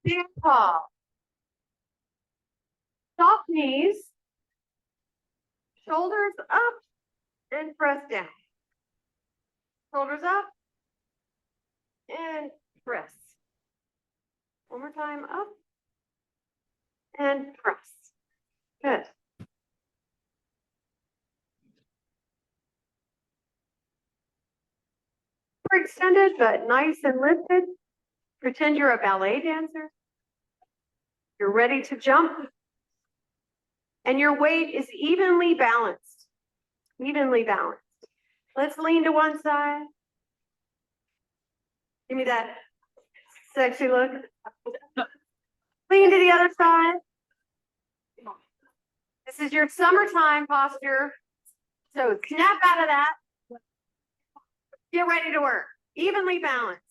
Stand tall. Soft knees. Shoulders up and press down. Shoulders up and press. One more time, up and press. Good. We're extended, but nice and lifted. Pretend you're a ballet dancer. You're ready to jump. And your weight is evenly balanced. Evenly balanced. Let's lean to one side. Give me that sexy look. Lean to the other side. This is your summertime posture. So snap out of that. Get ready to work. Evenly balanced.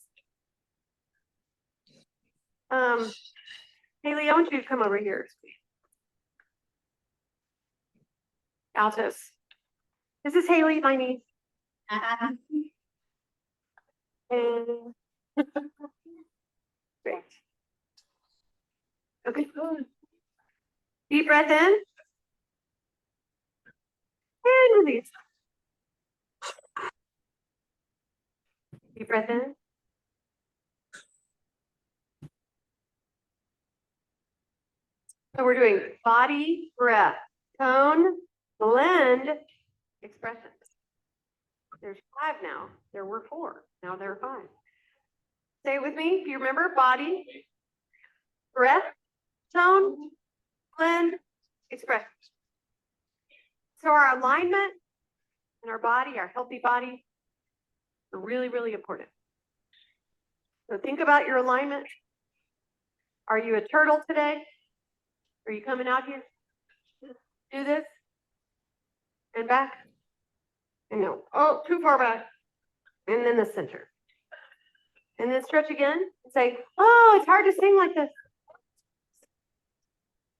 Haley, I want you to come over here. Altos. This is Haley, my niece. And great. Okay. Deep breath in. And release. Deep breath in. So we're doing body, breath, tone, blend, expressions. There's 5 now. There were 4. Now there are 5. Say it with me. If you remember, body, breath, tone, blend, expressions. So our alignment in our body, our healthy body, are really, really important. So think about your alignment. Are you a turtle today? Are you coming out here? Do this and back. And no. Oh, too far back. And then the center. And then stretch again and say, oh, it's hard to sing like this.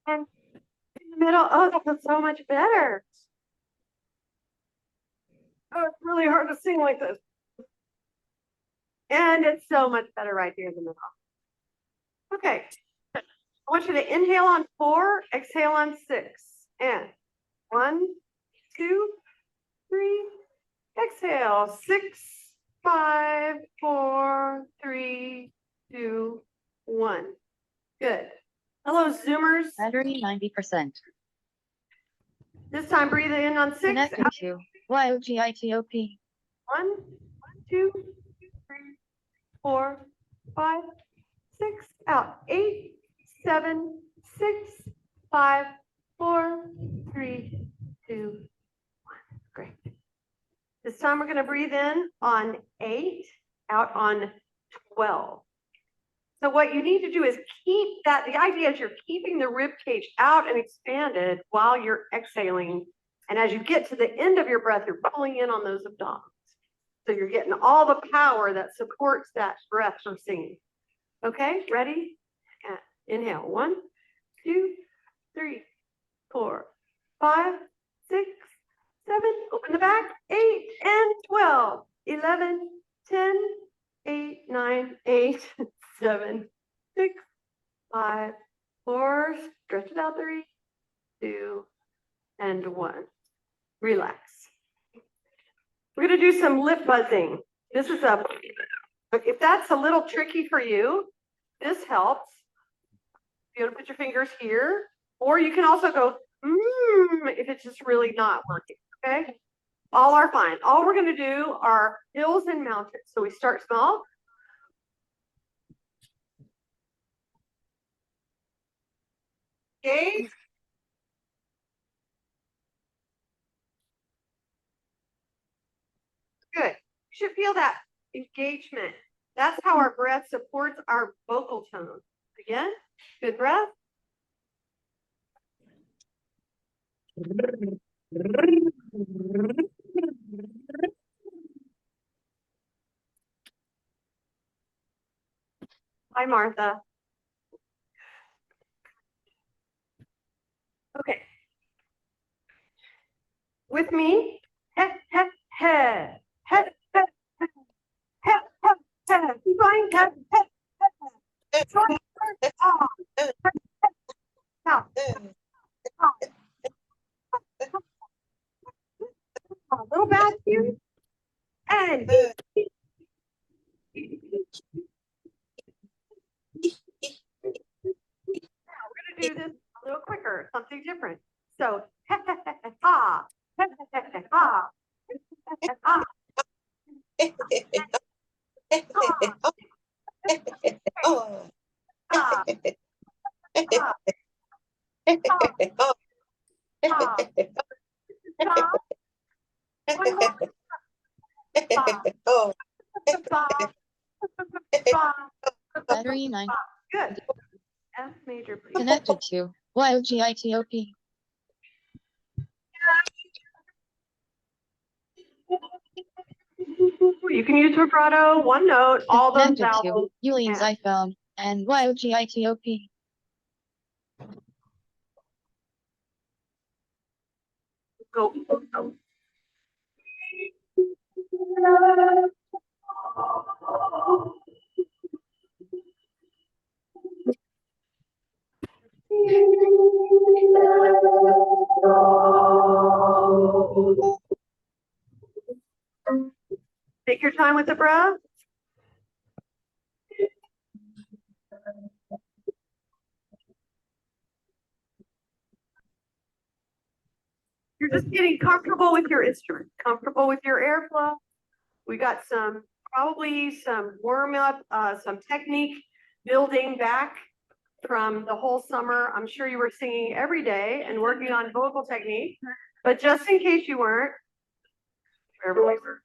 And in the middle, oh, that feels so much better. Oh, it's really hard to sing like this. And it's so much better right here in the middle. Okay. I want you to inhale on 4, exhale on 6. And 1, 2, 3, exhale. 6, 5, 4, 3, 2, 1. Good. Hello, Zoomers. Battery 90%. This time breathe in on 6. Connecting to YOGITOP. 1, 2, 3, 4, 5, 6. Out. 8, 7, 6, 5, 4, 3, 2, 1. Great. This time we're going to breathe in on 8, out on 12. So what you need to do is keep that. The idea is you're keeping the rib cage out and expanded while you're exhaling. And as you get to the end of your breath, you're pulling in on those abdominals. So you're getting all the power that supports that breath for singing. Okay, ready? Inhale. 1, 2, 3, 4, 5, 6, 7. Open the back. 8 and 12. 11, 10, 8, 9, 8, 7, 6, 5, 4. Stretch it out. 3, 2, and 1. Relax. We're going to do some lip buzzing. This is if that's a little tricky for you, this helps. You want to put your fingers here, or you can also go, if it's just really not working, okay? All are fine. All we're going to do are hills and mountains. So we start small. Okay. Good. You should feel that engagement. That's how our breath supports our vocal tone. Again, good breath. Hi, Martha. Okay. With me, he, he, he, he, he, he, he, he. Keep going, he, he, he. Ah, out. Ah, a little back here. And we're gonna do this a little quicker, something different. So, ah, ah, ah, Oh. ah, ah, ah, ah. One more. Ba, Oh. ba, ba, Battery 9. ba. Good. F major, please. Connected to YOGITOP. You can use vibrato, one note, all those Connected to vowels. Yulian's and- iPhone and YOGITOP. Go. Go. Take your time with the breath. You're just getting comfortable with your instrument, comfortable with your airflow. We got probably some warm up, some technique building back from the whole summer. I'm sure you were singing every day and working on vocal technique, but just in case you weren't, wherever we were.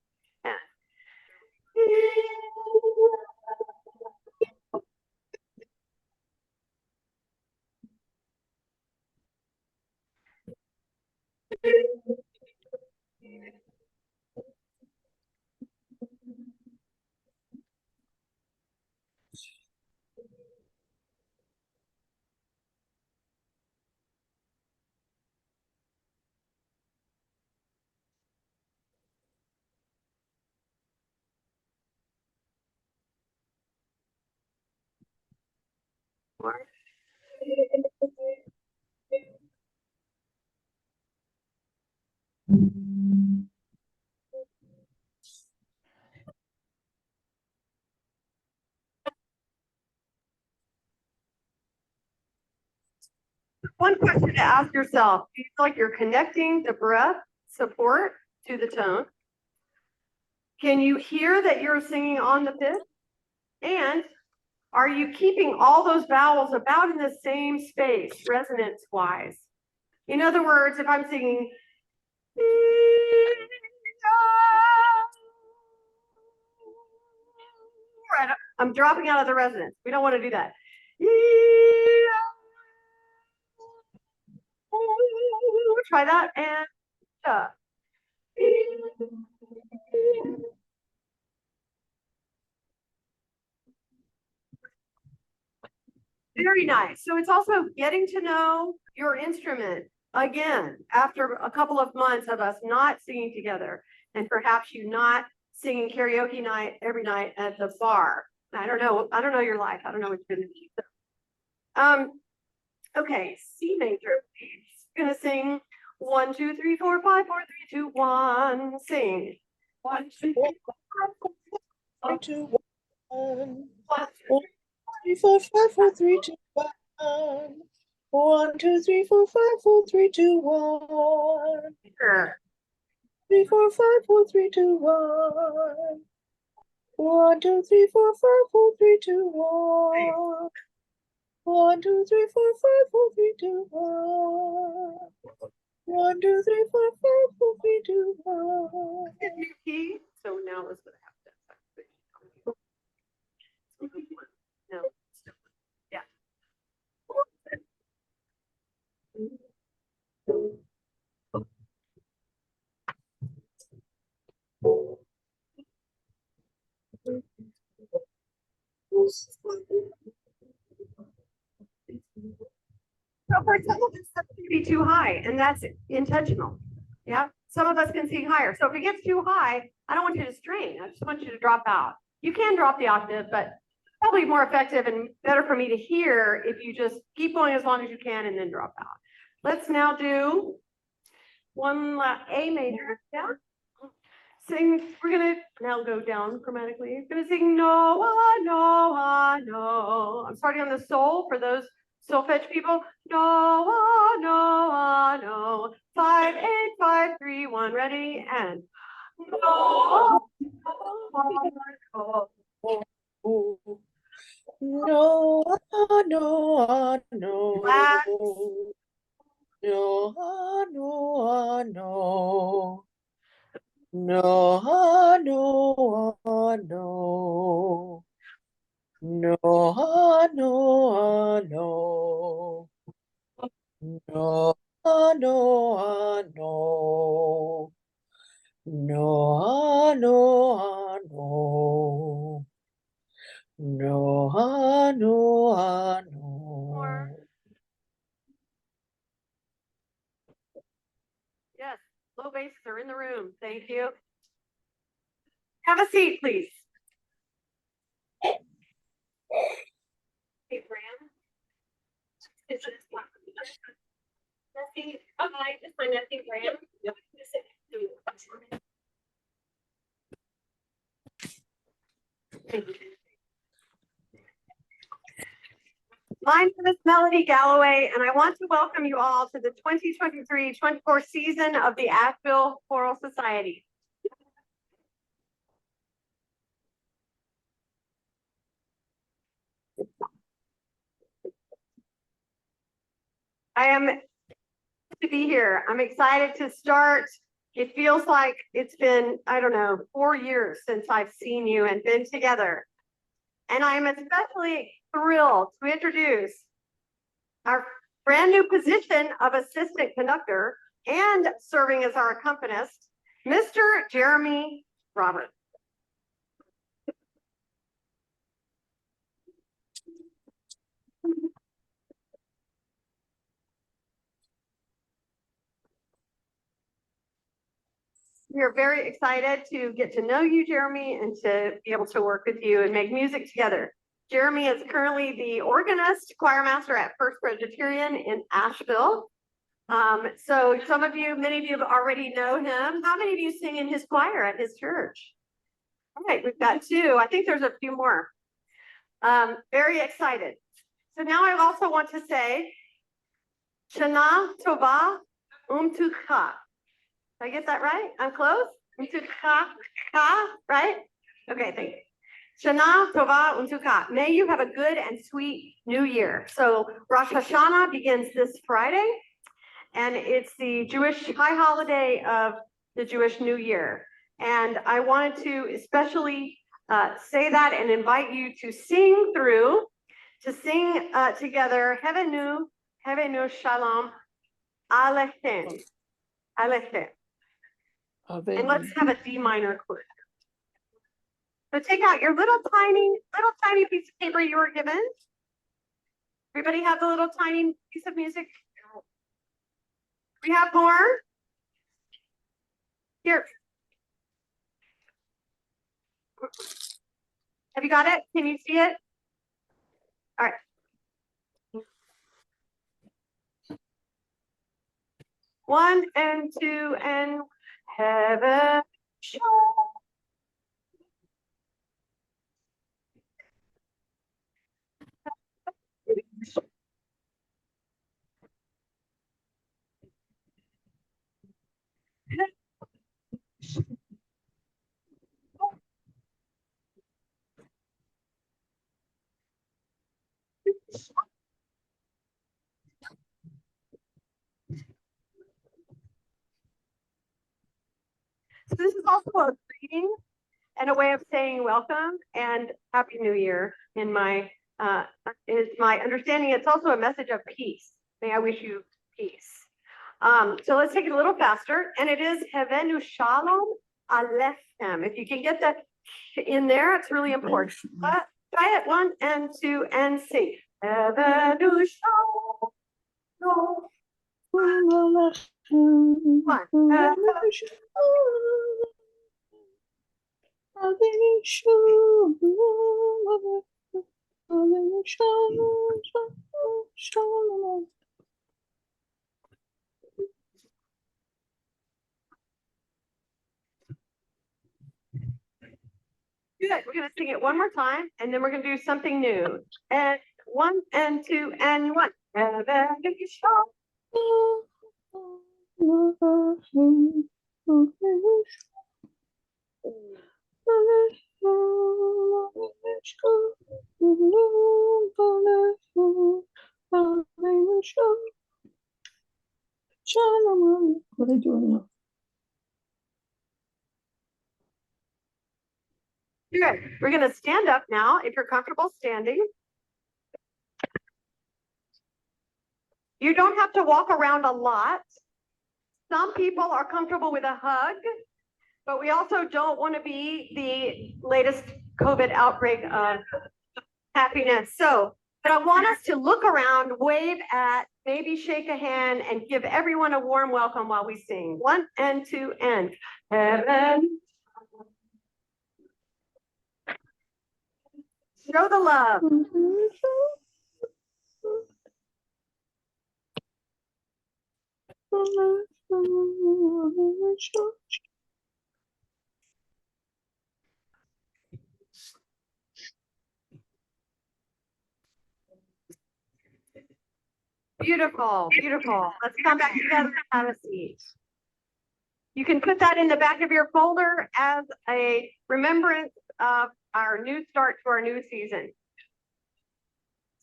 One question to ask yourself, do you feel like you're connecting the breath support to the tone? Can you hear that you're singing on the fifth? And are you keeping all those vowels about in the same space, resonance wise? In other words, if I'm singing, right, I'm dropping out of the resonance. We don't want to do that. Try that and very nice. So it's also getting to know your instrument again after a couple of months of us not singing together, and perhaps you not singing karaoke night every night at the bar. I don't know your life. I don't know what you're gonna do. Okay, C major, please. Gonna sing 1, 2, 3, 4, 5, 4, 3, 2, 1. Sing. 1, 2, 3, 4, 5, 4, 3, 2, 1. 1, 1, 3, 4, 5, 4, 3, 2, 1. 1, 2, 3, 4, 5, 4, 3, 2, 1. 3, 4, 5, 4, 3, 2, 1. 1, 2, 3, 4, 5, 4, 3, 2, 1. 1, 2, 3, 4, 5, 4, 3, 2, 1. 1, 2, 3, 4, 5, 4, 3, 2, 1. key. So now let's go to no. Yeah. So for some of us, that's going to be too high, and that's intentional. Yeah. Some of us can sing higher. So if it gets too high, I don't want you to strain. I just want you to drop out. You can drop the octave, but probably more effective and better for me to hear if you just keep going as long as you can and then drop out. Let's now do one A major. Yeah. Sing. We're gonna now go down chromatically. We're gonna sing Noah, Noah, no. I'm starting on the sol for those solfege people. Noah, Noah, no. 5, 8, 5, 3, 1. Ready and Noah, Noah, no. No, no, no. Relax. No, no, no. No, no, no. No, no, no. No, no, no. No, no, no. No, no, More. no. Yes, low basses are in the room. Thank you. Have a seat, please. Hey, Graham. Is this Nessie? Oh, hi, it's my Nessie Graham. Yep. My name is Melody Galloway, and I want to welcome you all to the 2023-24 season of the Asheville Choral Society. I am to be here. I'm excited to start. It feels like it's been, I don't know, 4 years since I've seen you and been together. And I'm especially thrilled to introduce our brand new position of assistant conductor and serving as our accompanist, Mr. Jeremy Roberts. We are very excited to get to know you, Jeremy, and to be able to work with you and make music together. Jeremy is currently the organist, choir master at First Presbyterian in Asheville. So some of you, many of you already know him. How many of you sing in his choir at his church? All right, we've got 2. I think there's a few more. Very excited. So now I also want to say, Shana Tova Umtucha. Did I get that right? I'm close? Umtucha, right? Okay, thank you. Shana Tova Umtucha. May you have a good and sweet new year. So Rosh Hashanah begins this Friday, and it's the Jewish high holiday of the Jewish New Year. And I wanted to especially say that and invite you to sing together, Hevenu Shalom, Alechem, Alechem. And let's have a D minor chord. So take out your little tiny piece of paper you were given. Everybody have the little tiny piece of music? We have more. Here. Have you got it? Can you see it? All right. 1 and 2 and heaven shall. So this is also a greeting and a way of saying welcome and Happy New Year. In my is my understanding. It's also a message of peace. May I wish you peace. So let's take it a little faster, and it is Hevenu Shalom Alechem. If you can get that in there, it's really important. Try it 1 and 2 and sing. Hevenu Shalom. One. Good. We're going to sing it one more time, and then we're going to do something new. And 1 and 2 and 1. What are you doing now? Good. We're going to stand up now if you're comfortable standing. You don't have to walk around a lot. Some people are comfortable with a hug, but we also don't want to be the latest COVID outbreak of happiness. So, but I want us to look around, wave at, maybe shake a hand, and give everyone a warm welcome while we sing. 1 and 2 and heaven. Show the love. Beautiful, beautiful. Let's come back together and have a seat. You can put that in the back of your folder as a remembrance of our new start to our new season.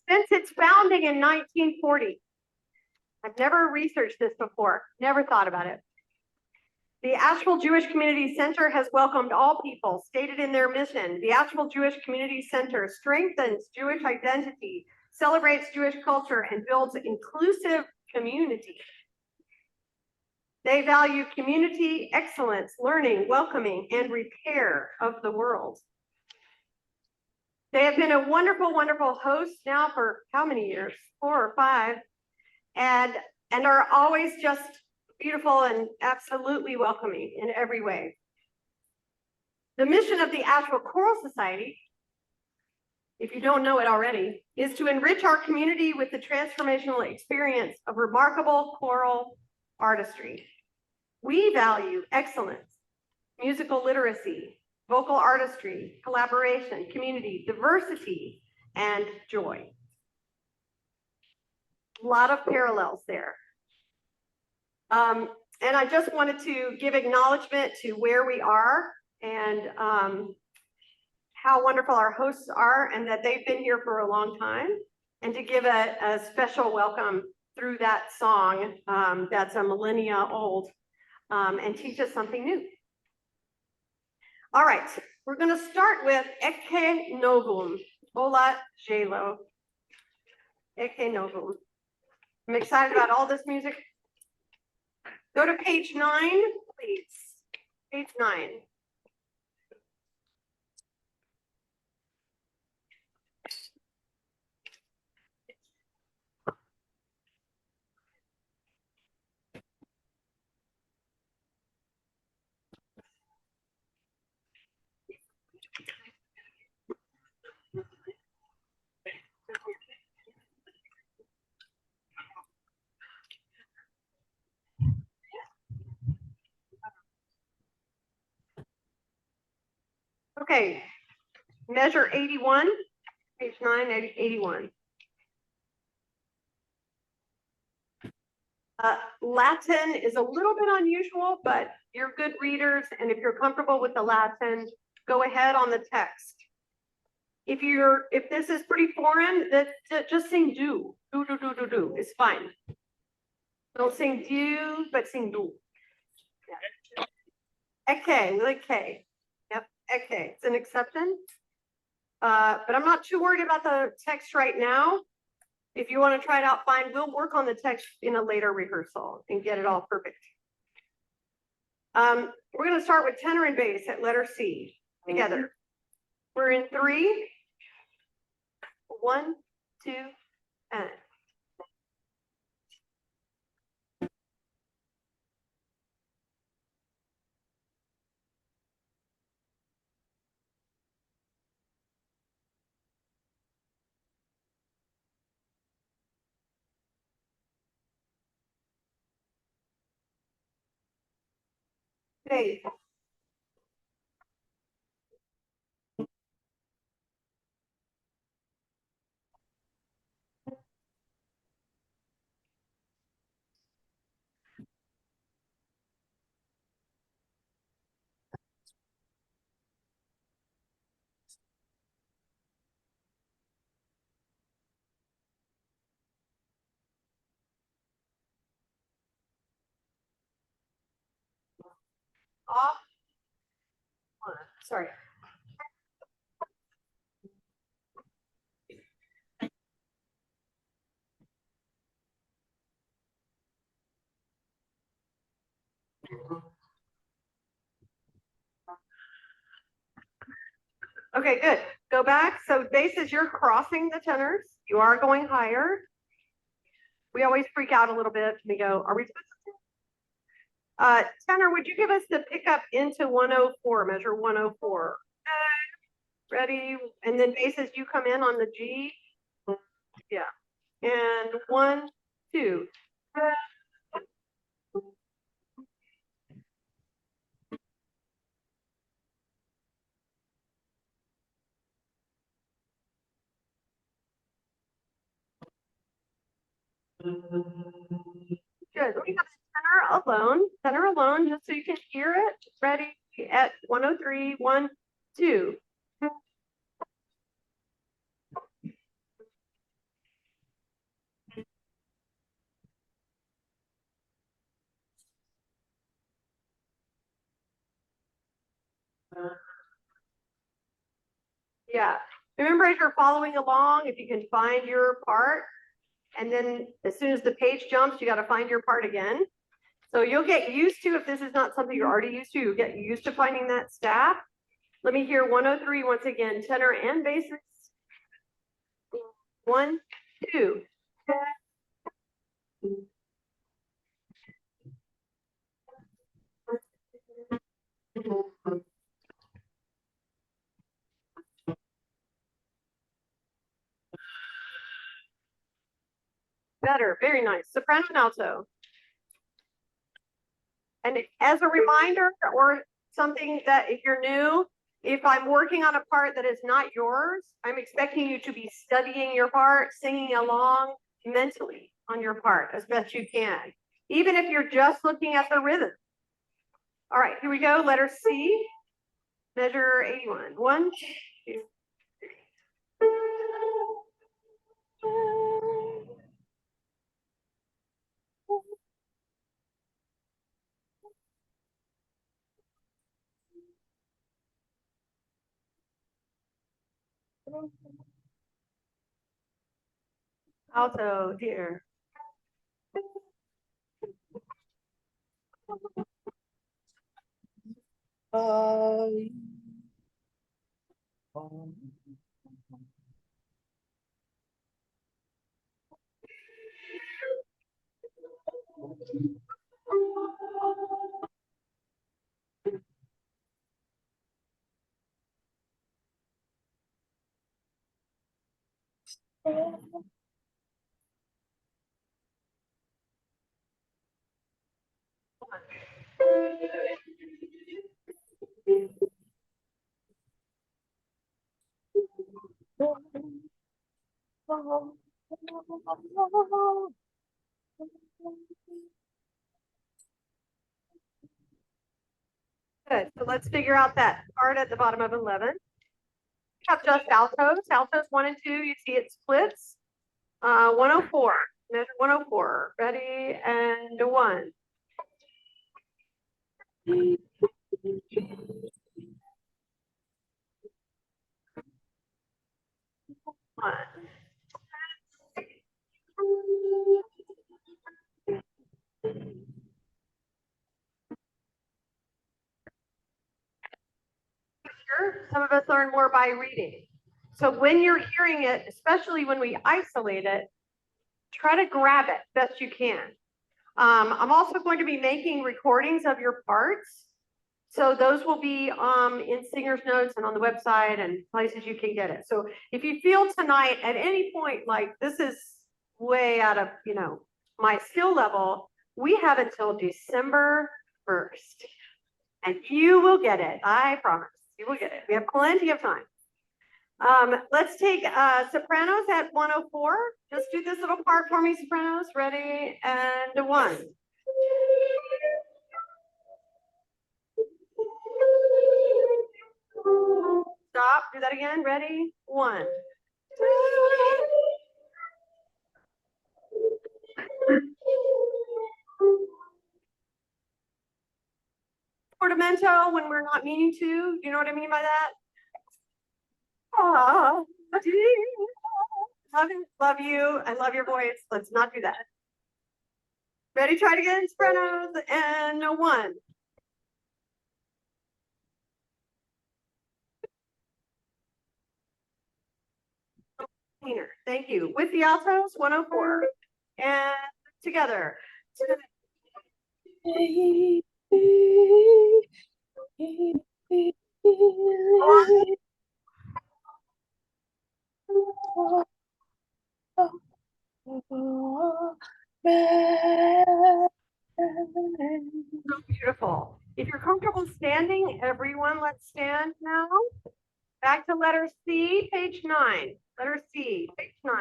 Since its founding in 1940, I've never researched this before, never thought about it. The Asheville Jewish Community Center has welcomed all people, stated in their mission. The Asheville Jewish Community Center strengthens Jewish identity, celebrates Jewish culture, and builds inclusive community. They value community, excellence, learning, welcoming, and repair of the world. They have been a wonderful, wonderful host now for how many years? 4 or 5, and are always just beautiful and absolutely welcoming in every way. The mission of the Asheville Choral Society, if you don't know it already, is to enrich our community with the transformational experience of remarkable choral artistry. We value excellence, musical literacy, vocal artistry, collaboration, community, diversity, and joy. A lot of parallels there. And I just wanted to give acknowledgement to where we are and how wonderful our hosts are and that they've been here for a long time, and to give a special welcome through that song that's a millennia old, and teach us something new. All right, we're going to start with Ecce Novum, Ola Jelo. Ecce Novum. I'm excited about all this music. Go to page 9, please. Page 9. Okay, measure 81, page 9, 81. Latin is a little bit unusual, but you're good readers, and if you're comfortable with the Latin, go ahead on the text. If this is pretty foreign, just sing do. Do. It's fine. Don't sing do, but sing do. Yeah. Ecce, with a K. Yep, ecce. It's an exception. But I'm not too worried about the text right now. If you want to try it out, fine. We'll work on the text in a later rehearsal and get it all perfect. We're going to start with tenor and bass at letter C together. We're in 3, 1, 2, and. Okay. Off. Sorry. Okay, good. Go back. So basses, you're crossing the tenors. You are going higher. We always freak out a little bit. We go, are we supposed to? Tenor, would you give us the pickup into 104, measure 104? Ready? And then basses, you come in on the G. Yeah. And 1, 2. Good. We have tenor alone, just so you can hear it. Ready? At 103, 1, 2. Yeah. Remember, as you're following along, if you can find your part, and then as soon as the page jumps, you got to find your part again. So you'll get used to, if this is not something you're already used to, you'll get used to finding that staff. Let me hear 103 once again, tenor and basses. 1, 2. Better, very nice. Soprano and alto. And as a reminder, or something that if you're new, if I'm working on a part that is not yours, I'm expecting you to be studying your part, singing along mentally on your part as best you can, even if you're just looking at the rhythm. All right, here we go. Letter C, measure 81. 1, 2, 3. Alto, dear. Good. So let's figure out that part at the bottom of 11. We have just altos. Altos 1 and 2. You see it splits. 104. Measure 104. Ready and 1. 1. Some of us learn more by reading. So when you're hearing it, especially when we isolate it, try to grab it best you can. I'm also going to be making recordings of your parts. So those will be in singer's notes and on the website and places you can get it. So if you feel tonight at any point like this is way out of, my skill level, we have until December 1st. And you will get it. I promise. You will get it. We have plenty of time. Let's take sopranos at 104. Just do this little part for me, sopranos. Ready? And one. Stop. Do that again. Ready? One. Portamento when we're not meaning to. You know what I mean by that? Oh, love you. I love your voice. Let's not do that. Ready? Try it again. Sopranos and one. Cleaner. Thank you. With the altos, 104. And together. So beautiful. If you're comfortable standing, everyone, let's stand now. Back to letter C, page 9. Letter C, page 9.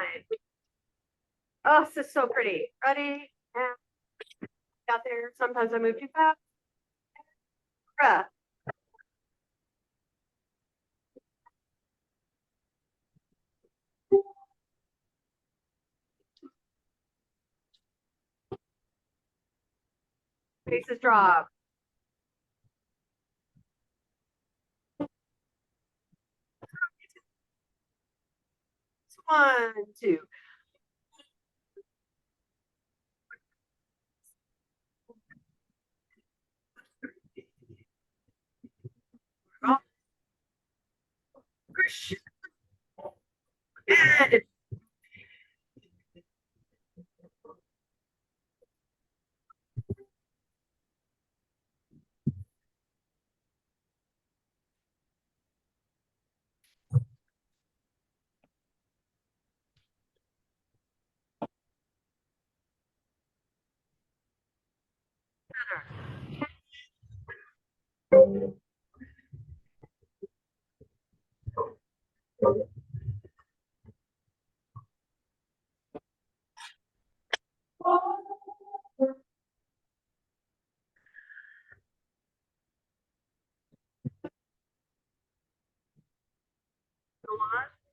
Oh, this is so pretty. Ready? And out there. Sometimes I move too fast. Breath. Faces drop. One, two. Oh. And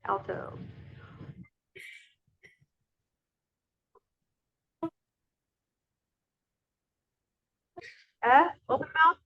alto. Open mouth.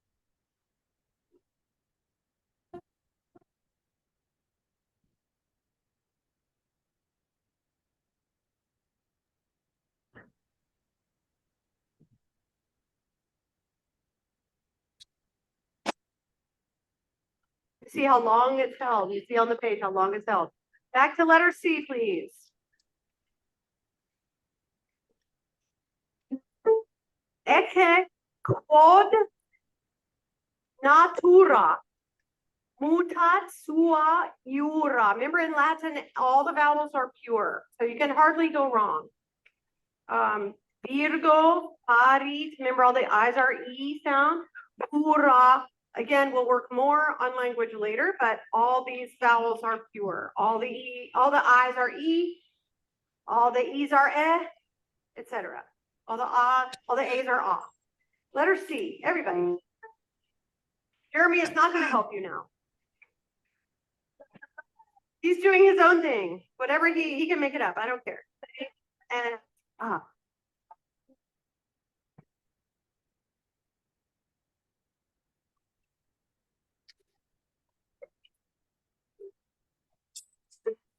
See how long it's held. You see on the page how long it's held. Back to letter C, please. Ecce quod natura mutat sua iura. Remember in Latin, all the vowels are pure, so you can hardly go wrong. Virgo, parit, remember all the I's are E sound. Pura, again, we'll work more on language later, but all these vowels are pure. All the I's are E, all the E's are etc. All the A's are off. Letter C, everybody. Jeremy is not going to help you now. He's doing his own thing. Whatever he can make it up. I don't care. And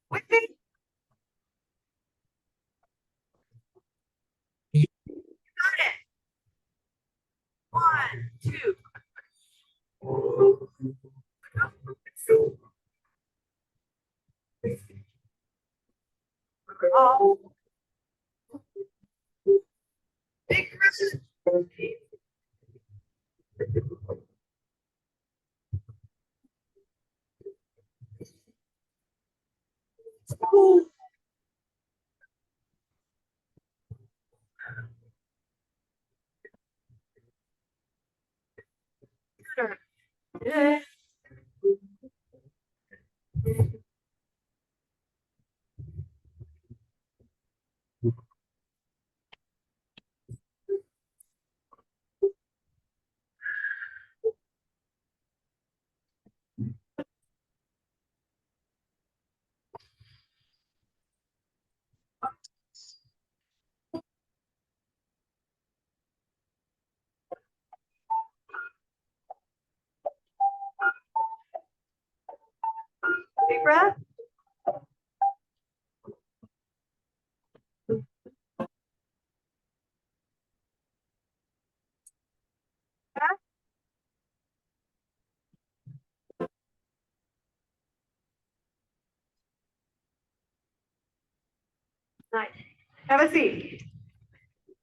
with me. Got it. One, two. Oh. Big Chris. Oh. Yeah. Deep breath. Nice. Have a seat.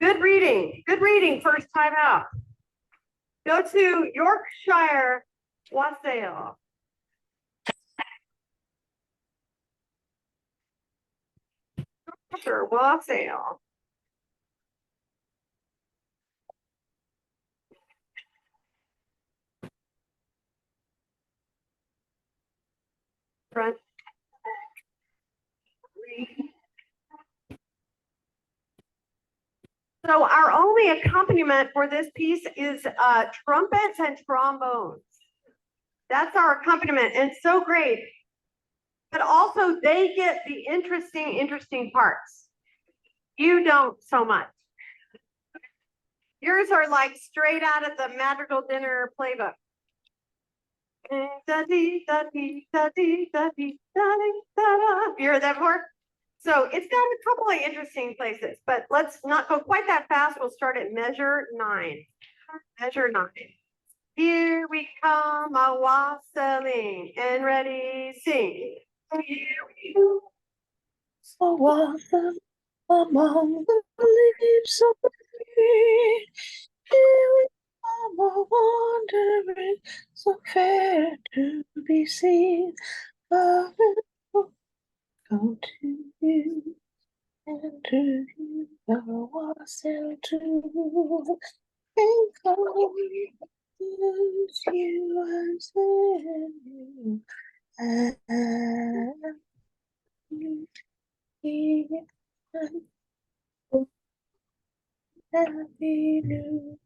Good reading. Good reading. First time out. Go to Yorkshire Wassail. Yorkshire Wassail. Front. So our only accompaniment for this piece is trumpets and trombones. That's our accompaniment, and it's so great. But also they get the interesting parts. You don't so much. Yours are like straight out of the Madrigal Dinner playbook. You heard that before? So it's got a couple of interesting places, but let's not go quite that fast. We'll start at measure 9. Measure 9. Here we come a wassailing and ready, sing. Here we go. So awesome among the leaves of the tree. Here we come a wandering, so fair to be seen. Love will come to you, and to you the wassail too. And come to you and send you. And you happy new.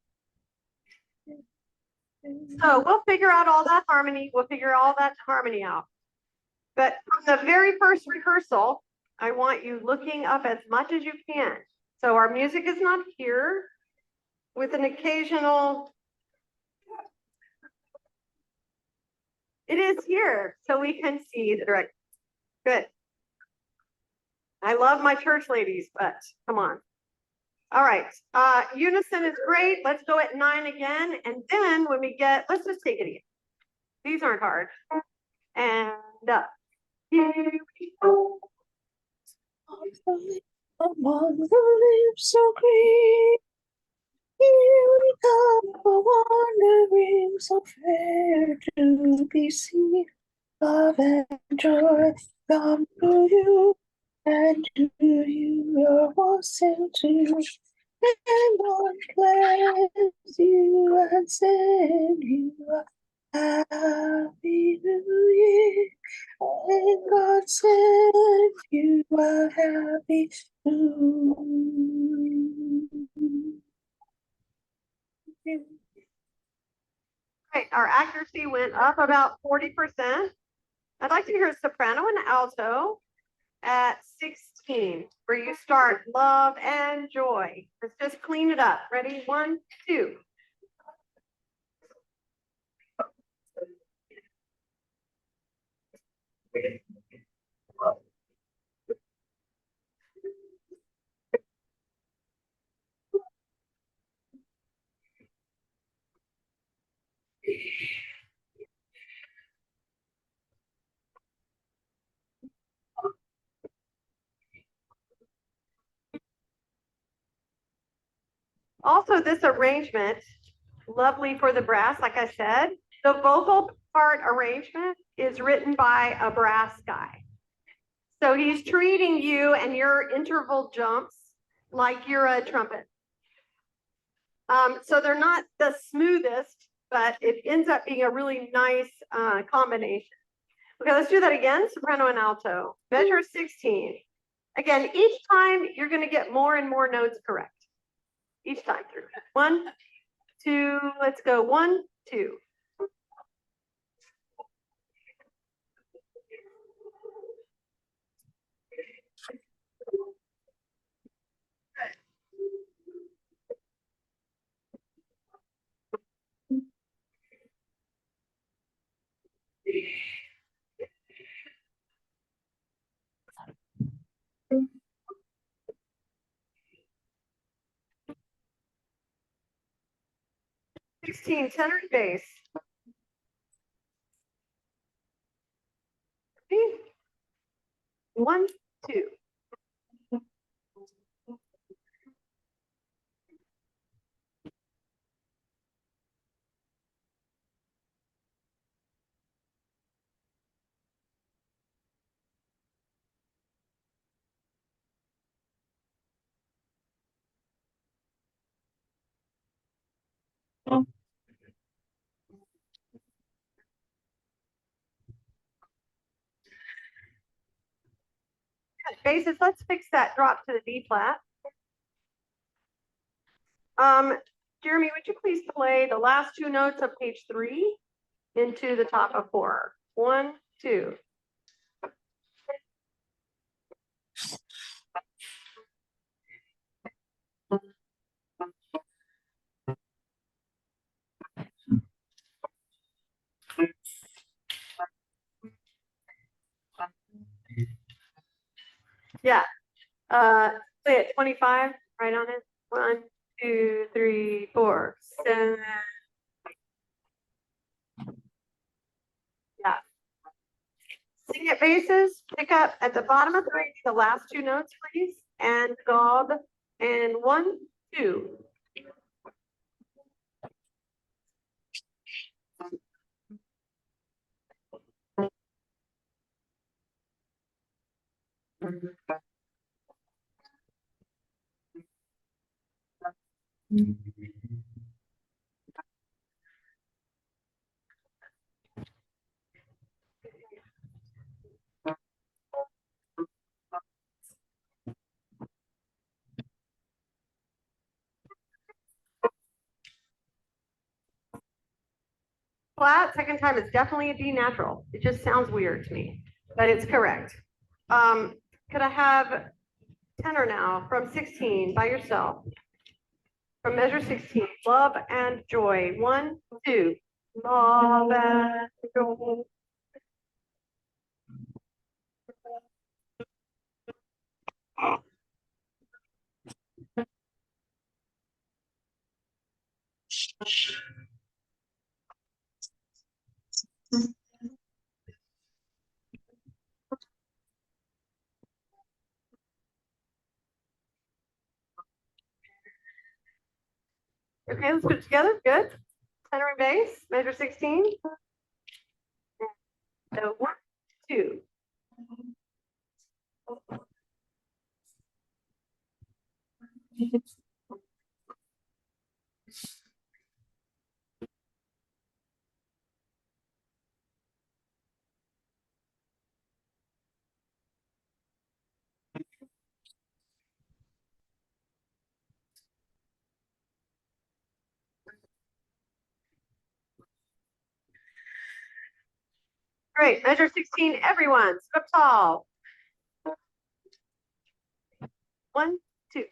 So we'll figure out all that harmony. We'll figure all that harmony out. But from the very first rehearsal, I want you looking up as much as you can. So our music is not here with an occasional, it is here so we can see the direct. Good. I love my church ladies, but come on. All right. Unison is great. Let's go at 9 again. And then when we get, let's just take it again. These aren't hard. And up. Here we go. Among the leaves so green, here we come, a wandering, so fair to be seen. Love and joy come to you, and to you your wassail too. And God bless you and send you a happy new year. And God send you a happy new year. Right. Our accuracy went up about 40%. I'd like to hear soprano and alto at 16, where you start love and joy. Let's just clean it up. Ready? 1, 2. Also, this arrangement, lovely for the brass, like I said. The vocal part arrangement is written by a brass guy. So he's treating you and your interval jumps like you're a trumpet. So they're not the smoothest, but it ends up being a really nice combination. Okay, let's do that again, soprano and alto. Measure 16. Again, each time you're going to get more and more notes correct. Each time through. 1, 2, let's go. 1, 2. Sixteen, tenor and bass. Okay. 1, 2. Basses, let's fix that drop to the D flat. Jeremy, would you please play the last two notes of page 3 into the top of 4? 1, 2. Yeah. Play it 25, right on it. 1, 2, 3, 4. 7. Yeah. Sing it basses, pick up at the bottom of 3, the last two notes, please. And gob. And 1, 2. Flat, second time is definitely a D natural. It just sounds weird to me, but it's correct. Could I have tenor now from 16 by yourself? From measure 16, love and joy. 1, 2. Love and joy. Okay, let's put it together. Good. Tenor and bass, measure 16. So 1, 2. Great. Measure 16, everyone. Sit up tall. 1, 2.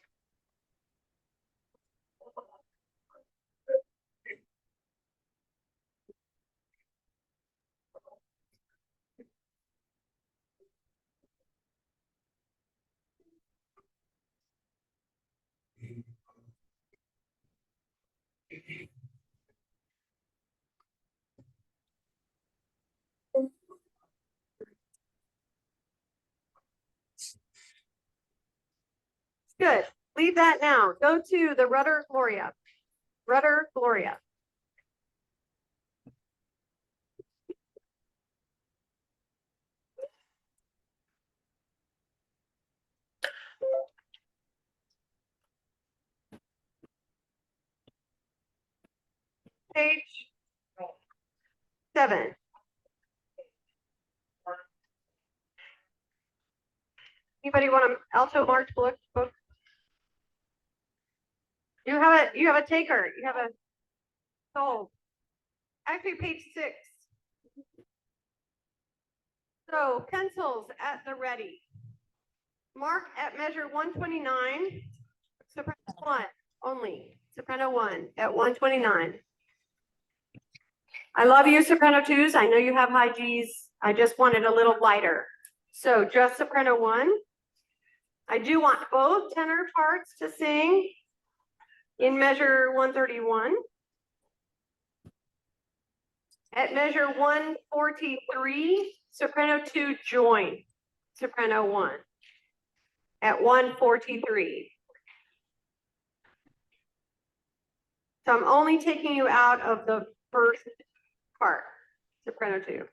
Good. Leave that now. Go to the rudder Gloria. Rudder Gloria. Page 7. Anybody want an alto marked book? You have a taker. You have a sold. Actually, page 6. So pencils at the ready. Mark at measure 129. Soprano 1 only. Soprano 1 at 129. I love you, soprano 2s. I know you have high Gs. I just wanted a little lighter. So just soprano 1. I do want both tenor parts to sing in measure 131. At measure 143, soprano 2 join soprano 1 at 143. So I'm only taking you out of the first part, soprano 2.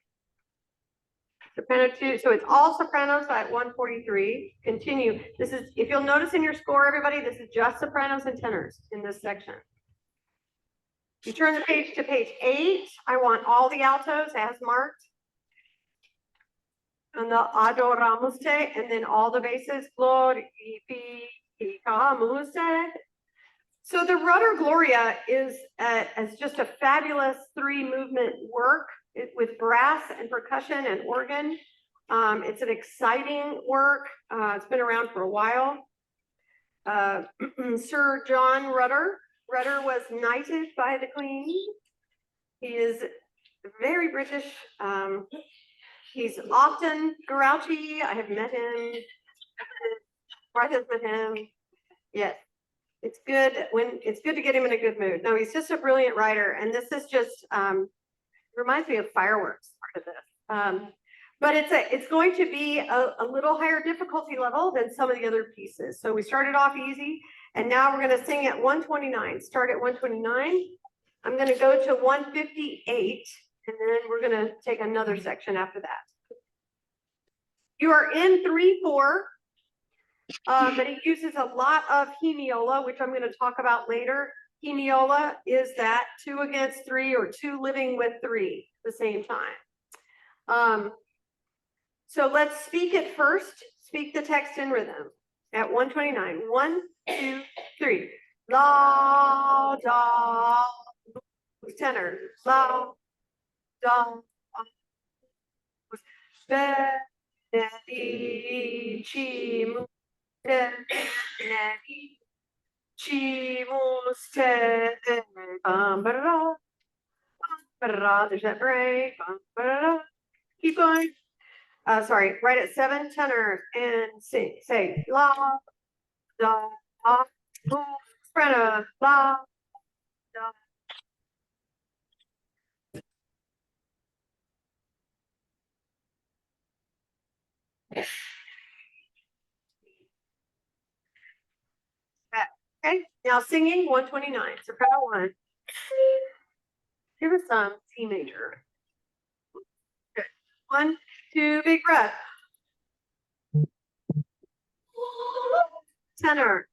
Soprano 2, so it's all sopranos at 143. Continue. This is, if you'll notice in your score, everybody, this is just sopranos and tenors in this section. You turn the page to page 8. I want all the altos as marked. And the adoramuste, and then all the basses, glorificamuste. So the Rudder Gloria is as just a fabulous 3-movement work with brass and percussion and organ. It's an exciting work. It's been around for a while. Sir John Rudder. Rudder was knighted by the Queen. He is very British. He's often grouchy. I have met him. Martha's met him. Yes. It's good to get him in a good mood. No, he's just a brilliant writer, and this is just reminds me of Fireworks, part of this. But it's going to be a little higher difficulty level than some of the other pieces. So we started off easy, and now we're going to sing at 129. Start at 129. I'm going to go to 158, and then we're going to take another section after that. You are in 3/4. But it uses a lot of hemiola, which I'm going to talk about later. Hemiola is that 2 against 3 or 2 living with 3 at the same time. So let's speak it first. Speak the text in rhythm at 129. 1, 2, 3. La, da, tenor. La, da, be, chi, mu, there's that break. Keep going. Sorry, right at 7 tenor and sing. Say la, da, soprano, la, da. Okay, now singing 129, soprano 1. Give us some C major. Good. 1, 2, big breath. Tenor.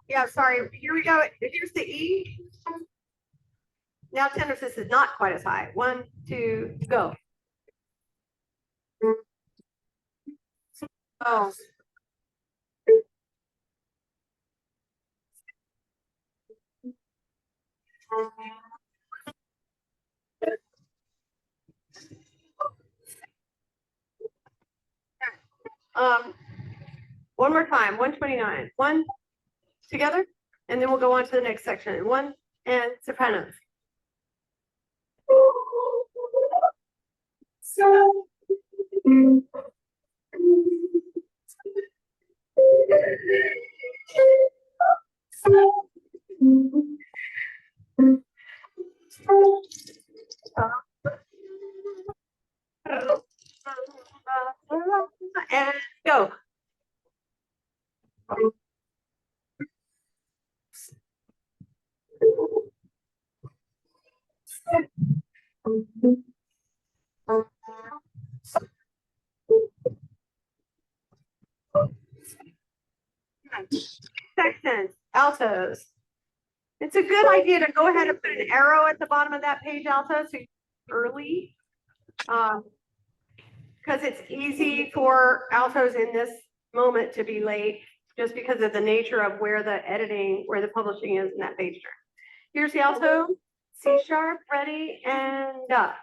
Yeah, sorry. Here we go. Here's the E. Now tenor, this is not quite as high. 1, 2, go. Oh. One more time. 129. 1 together, and then we'll go on to the next section. 1 and sopranos. So. And go. Sections, altos. It's a good idea to go ahead and put an arrow at the bottom of that page, alto, so early. Because it's easy for altos in this moment to be late, just because of the nature of where the publishing is in that page turn. Here's the alto, C sharp, ready, and up.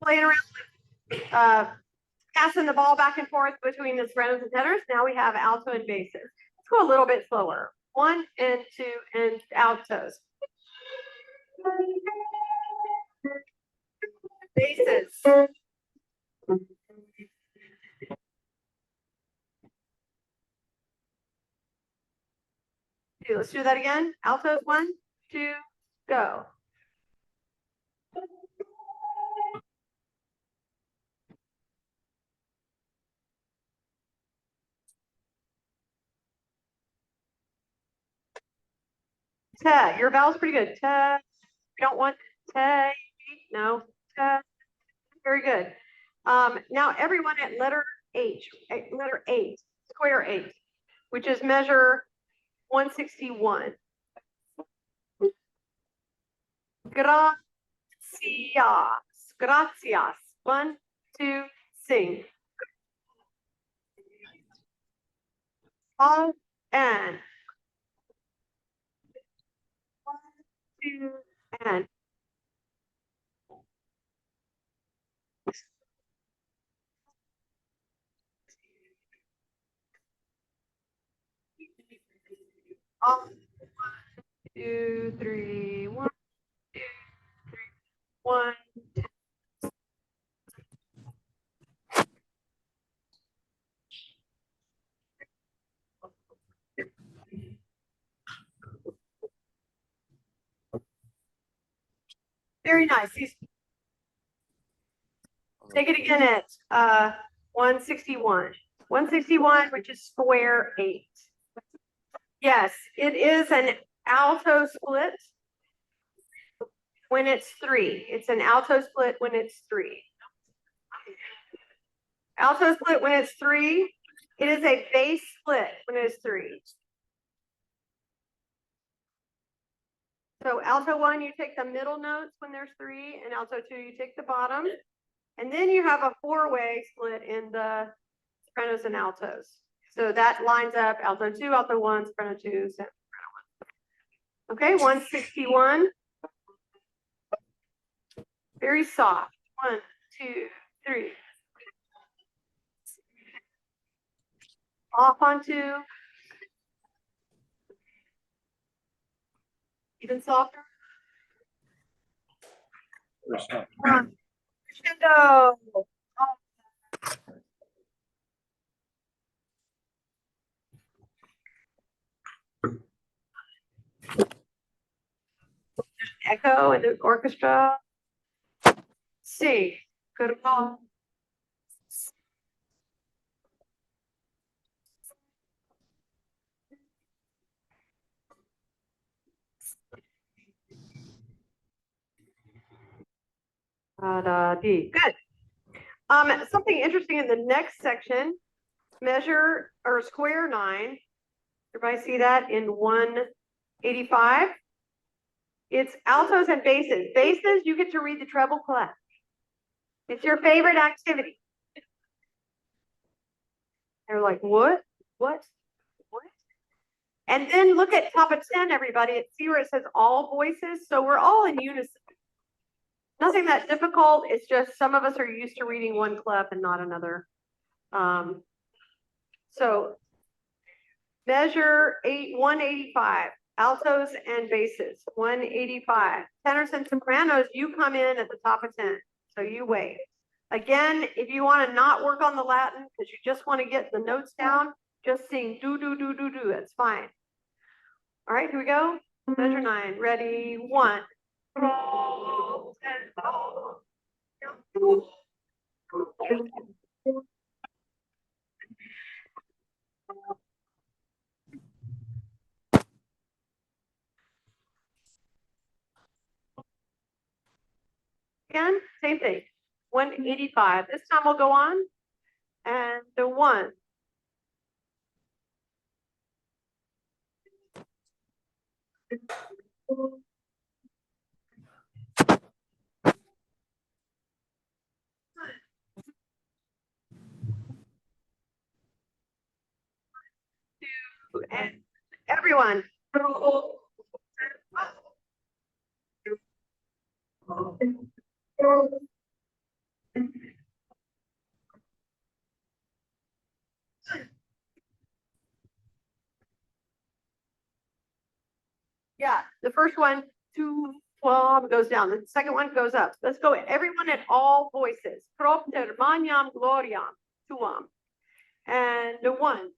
Playing around, passing the ball back and forth between the sopranos and tenors. Now we have alto and basses. Let's go a little bit slower. 1 and 2 and altos. Basses. Let's do that again. Altos, 1, 2, go. Te, your vowel's pretty good. Te, you don't want te, no, te, very good. Now everyone at letter H, letter 8, square 8, which is measure 161. Gracias, gracias. 1, 2, sing. All and 1, 2, and all 1, 2, 3, 1, 2, 3, 1. Very nice. Take it again at 161. 161, which is square 8. Yes, it is an alto split when it's 3. It's an alto split when it's 3. Alto split when it's 3. It is a bass split when it's 3. So alto 1, you take the middle notes when there's 3, and alto 2, you take the bottom. And then you have a 4-way split in the sopranos and altos. So that lines up alto 2, alto 1, soprano 2, soprano 1. Okay, 161. Very soft. 1, 2, 3. Off on 2. Even softer. Crescendo. Echo in the orchestra. C. Good call. D. Good. Something interesting in the next section, measure or square 9. Everybody see that in 185? It's altos and basses. Basses, you get to read the treble clef. It's your favorite activity. They're like, what? What? What? And then look at top of 10, everybody. See where it says all voices? So we're all in unison. Nothing that difficult. It's just some of us are used to reading one clef and not another. So measure 185, altos and basses, 185. Tenors and sopranos, you come in at the top of 10. So you wait. Again, if you want to not work on the Latin because you just want to get the notes down, just sing do, do, do, do, do. That's fine. All right, here we go. Measure 9. Ready? 1. Roll, 10, roll. Again, same thing. 185. This time we'll go on. And the 1. And everyone. Yeah, the first one, 2 goes down. The second one goes up. Let's go, everyone at all voices. Propter maniam gloriam tuam. And the 1.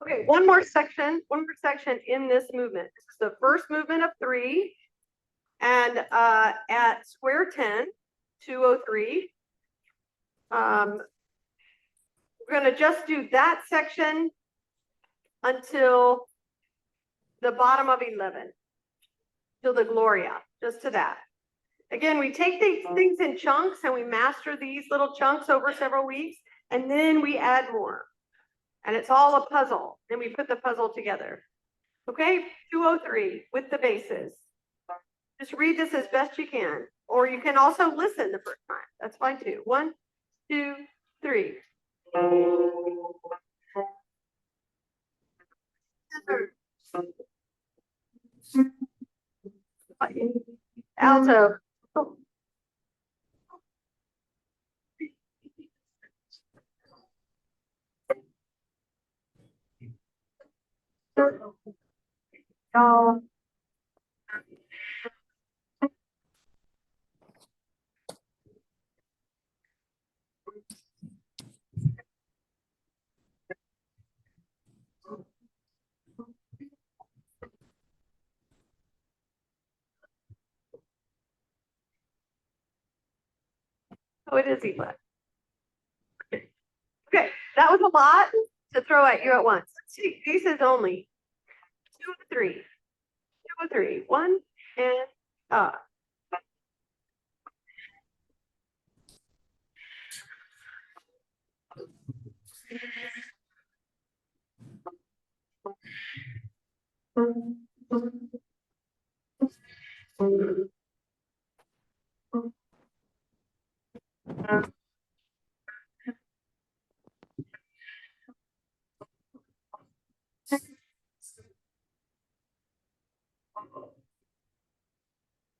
Okay, one more section in this movement. This is the first movement of 3. And at square 10, 203, we're going to just do that section until the bottom of 11, till the Gloria, just to that. Again, we take these things in chunks and we master these little chunks over several weeks, and then we add more. And it's all a puzzle. Then we put the puzzle together. Okay, 203 with the bases. Just read this as best you can, or you can also listen the first time. That's fine too. 1, 2, 3. Alto. Oh. Oh, it is E-flat. Okay, that was a lot to throw at you at once. Let's take bases only. 203. 203. 1 and up.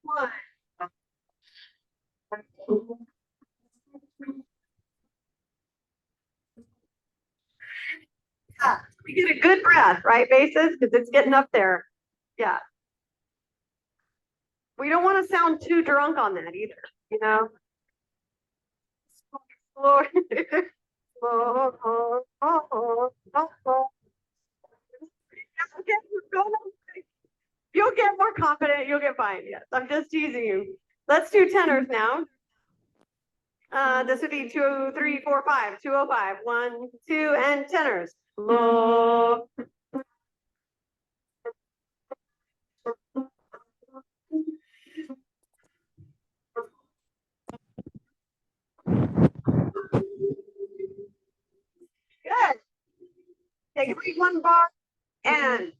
One. Yeah, we get a good breath, right, bases? Because it's getting up there. Yeah. We don't want to sound too drunk on that either, you know? Lord. You'll get more confident. You'll get fine. Yes, I'm just teasing you. Let's do tenors now. This would be 2, 3, 4, 5, 205. 1, 2, and tenors. Lo. Good. Take a break, 1 bar and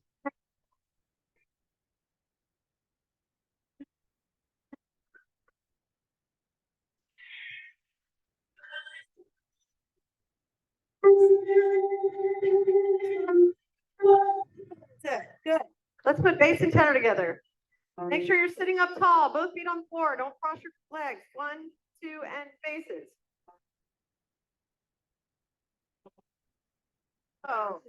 that's it. Good. Let's put bass and tenor together. Make sure you're sitting up tall, both feet on the floor. Don't cross your legs. 1, 2, and basses. Oh.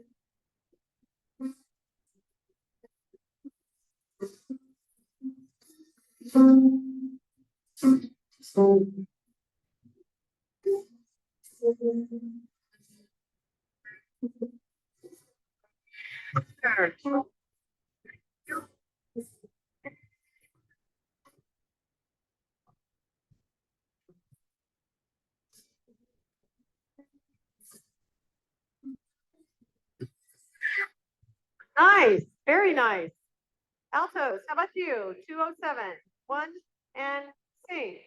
Nice, very nice. Altos, how about you? 207, 1 and sing.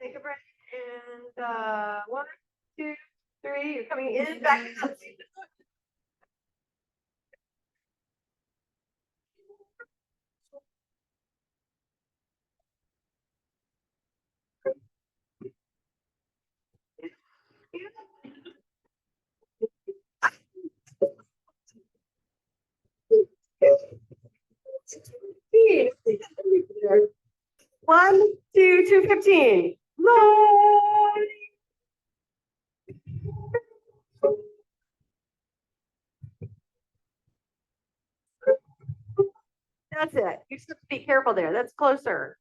Take a breath and 1, 2, 3. You're coming in, back up. One, 2, 215. Lord. That's it. You just have to be careful there. That's closer.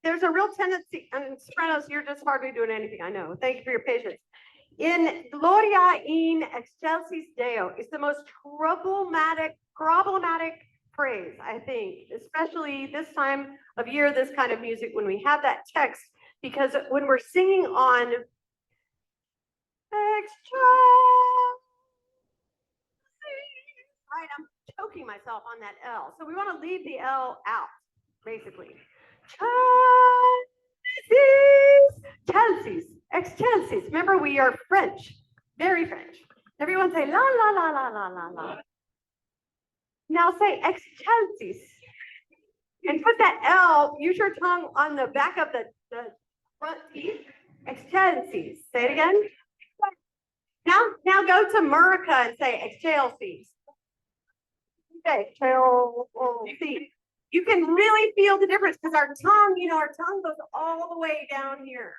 There's a real tendency, and sopranos, you're just hardly doing anything. I know. Thank you for your patience. In Gloria in excelsis Deo is the most problematic phrase, I think, especially this time of year, this kind of music, when we have that text, because when we're singing on right, I'm choking myself on that L. So we want to leave the L out, basically. Chelsea's, excelsis. Remember, we are French, very French. Everyone say la la la la la la la. Now say excelsis. And put that L, use your tongue on the back of the front teeth. Excelsis. Say it again. Now go to Murica and say excelsis. Okay, excelsis. You can really feel the difference because our tongue goes all the way down here.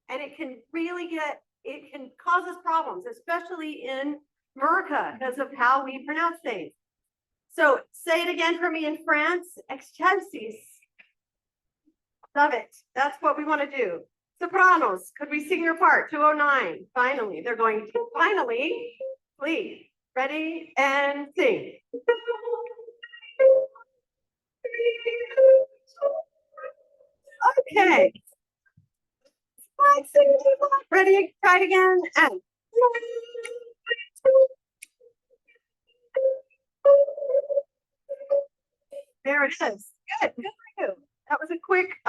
And it can really it can cause us problems, especially in Murica because of how we pronounce things. So say it again for me in France, excelsis. Love it. That's what we want to do. Sopranos, could we sing your part? 209. Finally, they're going to finally, please. Ready and sing. Okay. Ready? Try it again. And there it is. Good. Good for you. That was a quick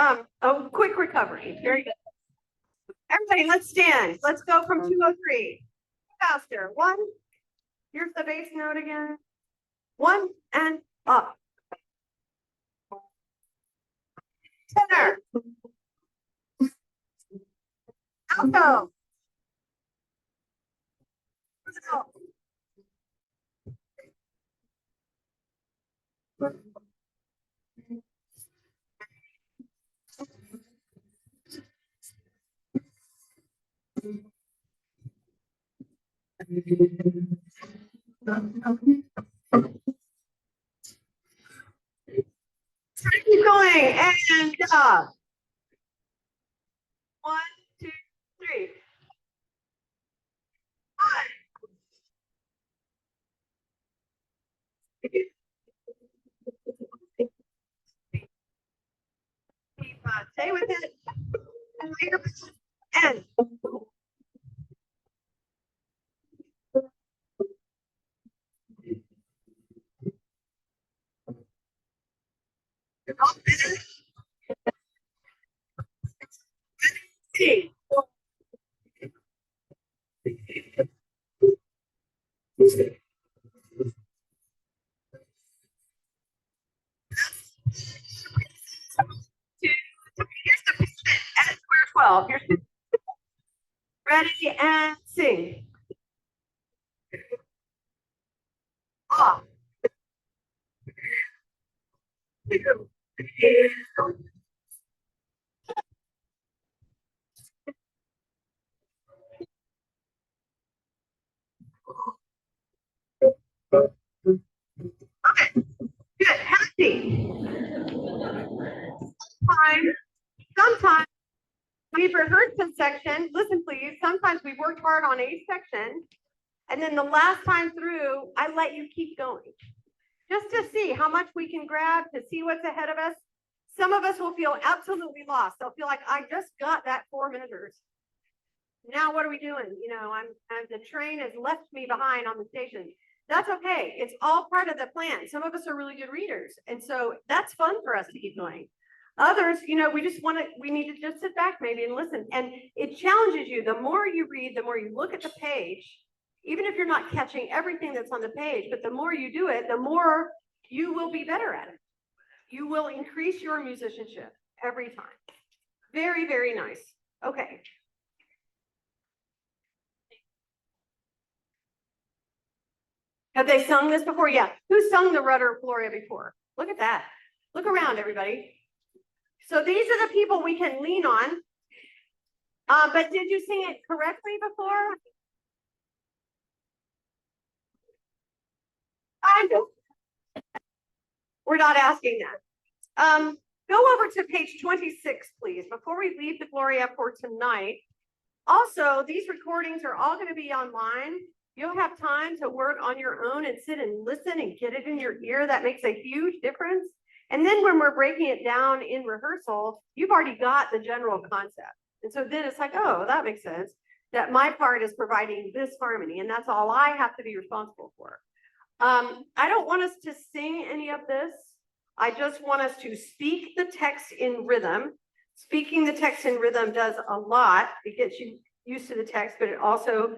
recovery. Very good. Everybody, let's stand. Let's go from 203. Faster. 1. Here's the bass note again. 1 and up. Tenor. Alto. Keep going and 1, 2, 3. 1. Keep stay with it. And see. Here's the pivot at square 12. Here's the ready and sing. Off. Okay, good. Happy. sometimes we've rehearsed this section. Listen, please. Sometimes we've worked hard on a section, and then the last time through, I let you keep going, just to see how much we can grab, to see what's ahead of us. Some of us will feel absolutely lost. They'll feel like I just got that 4 measures. Now what are we doing? You know, the train has left me behind on the station. That's okay. It's all part of the plan. Some of us are really good readers, and so that's fun for us to keep going. Others, you know, we need to just sit back maybe and listen. And it challenges you. The more you read, the more you look at the page, even if you're not catching everything that's on the page, but the more you do it, the more you will be better at it. You will increase your musicianship every time. Very, very nice. Okay. Have they sung this before? Yeah. Who's sung the Rudder Gloria before? Look at that. Look around, everybody. So these are the people we can lean on. But did you sing it correctly before? We're not asking that. Go over to page 26, please, before we leave the Gloria for tonight. Also, these recordings are all going to be online. You'll have time to work on your own and sit and listen and get it in your ear. That makes a huge difference. And then when we're breaking it down in rehearsal, you've already got the general concept. And so then it's like, oh, that makes sense. That my part is providing this harmony, and that's all I have to be responsible for. I don't want us to sing any of this. I just want us to speak the text in rhythm. Speaking the text in rhythm does a lot. It gets you used to the text, but it also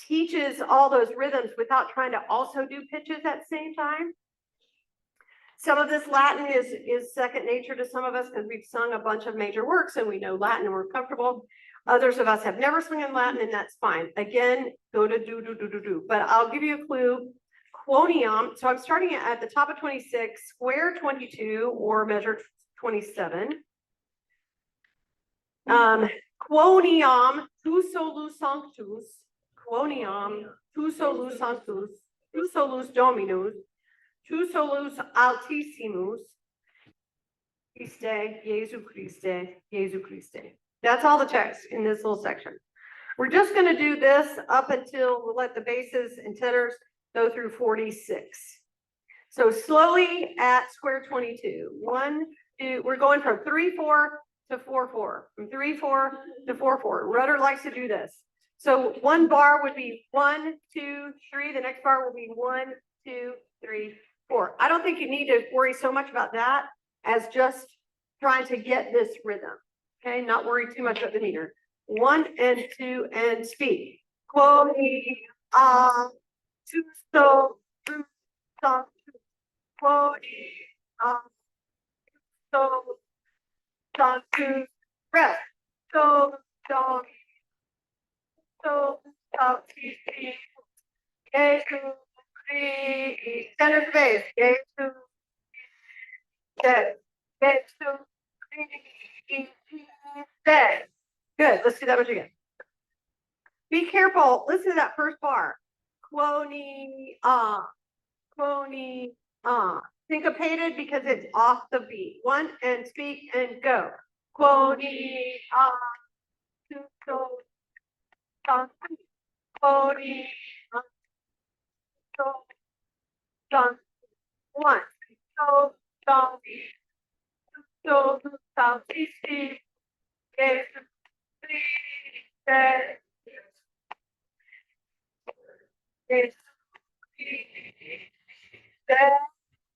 teaches all those rhythms without trying to also do pitches at the same time. Some of this Latin is second nature to some of us because we've sung a bunch of major works and we know Latin and we're comfortable. Others of us have never sung in Latin, and that's fine. Again, go to do. But I'll give you a clue. Quoniam. So I'm starting at the top of 26, square 22, or measure 27. Quoniam tu solus sanctus. Quoniam tu solus sanctus. Tu solus dominus. Tu solus altissimus. Christe, Jesu Christe, Jesu Christe. That's all the text in this little section. We're just going to do this up until we'll let the basses and tenors go through 46. So slowly at square 22. 1, 2, we're going from 3/4 to 4/4. From 3/4 to 4/4. Rudder likes to do this. So one bar would be 1, 2, 3. The next bar will be 1, 2, 3, 4. I don't think you need to worry so much about that as just trying to get this rhythm. Okay, not worry too much about the meter. 1 and 2 and speak. Quoni tu so tu so quoni so tu rest. So ti Jesu Christ. Center the bass. Jesu Jesu Christ. Good. Let's do that one again. Be careful. Listen to that first bar. Quoni syncopated because it's off the beat. 1 and speak and go. Quoni tuso quoni so 1 so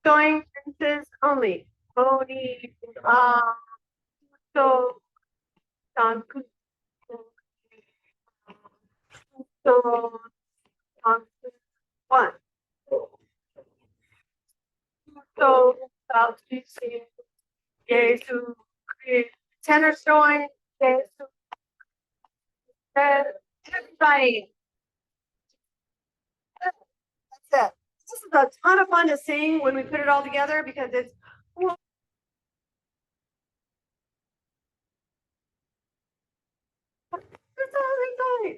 going sentences only. Only so so 1. So Jesu Christ. Tenor going. Jesu. Everybody. That's it. This is a ton of fun to sing when we put it all together because it's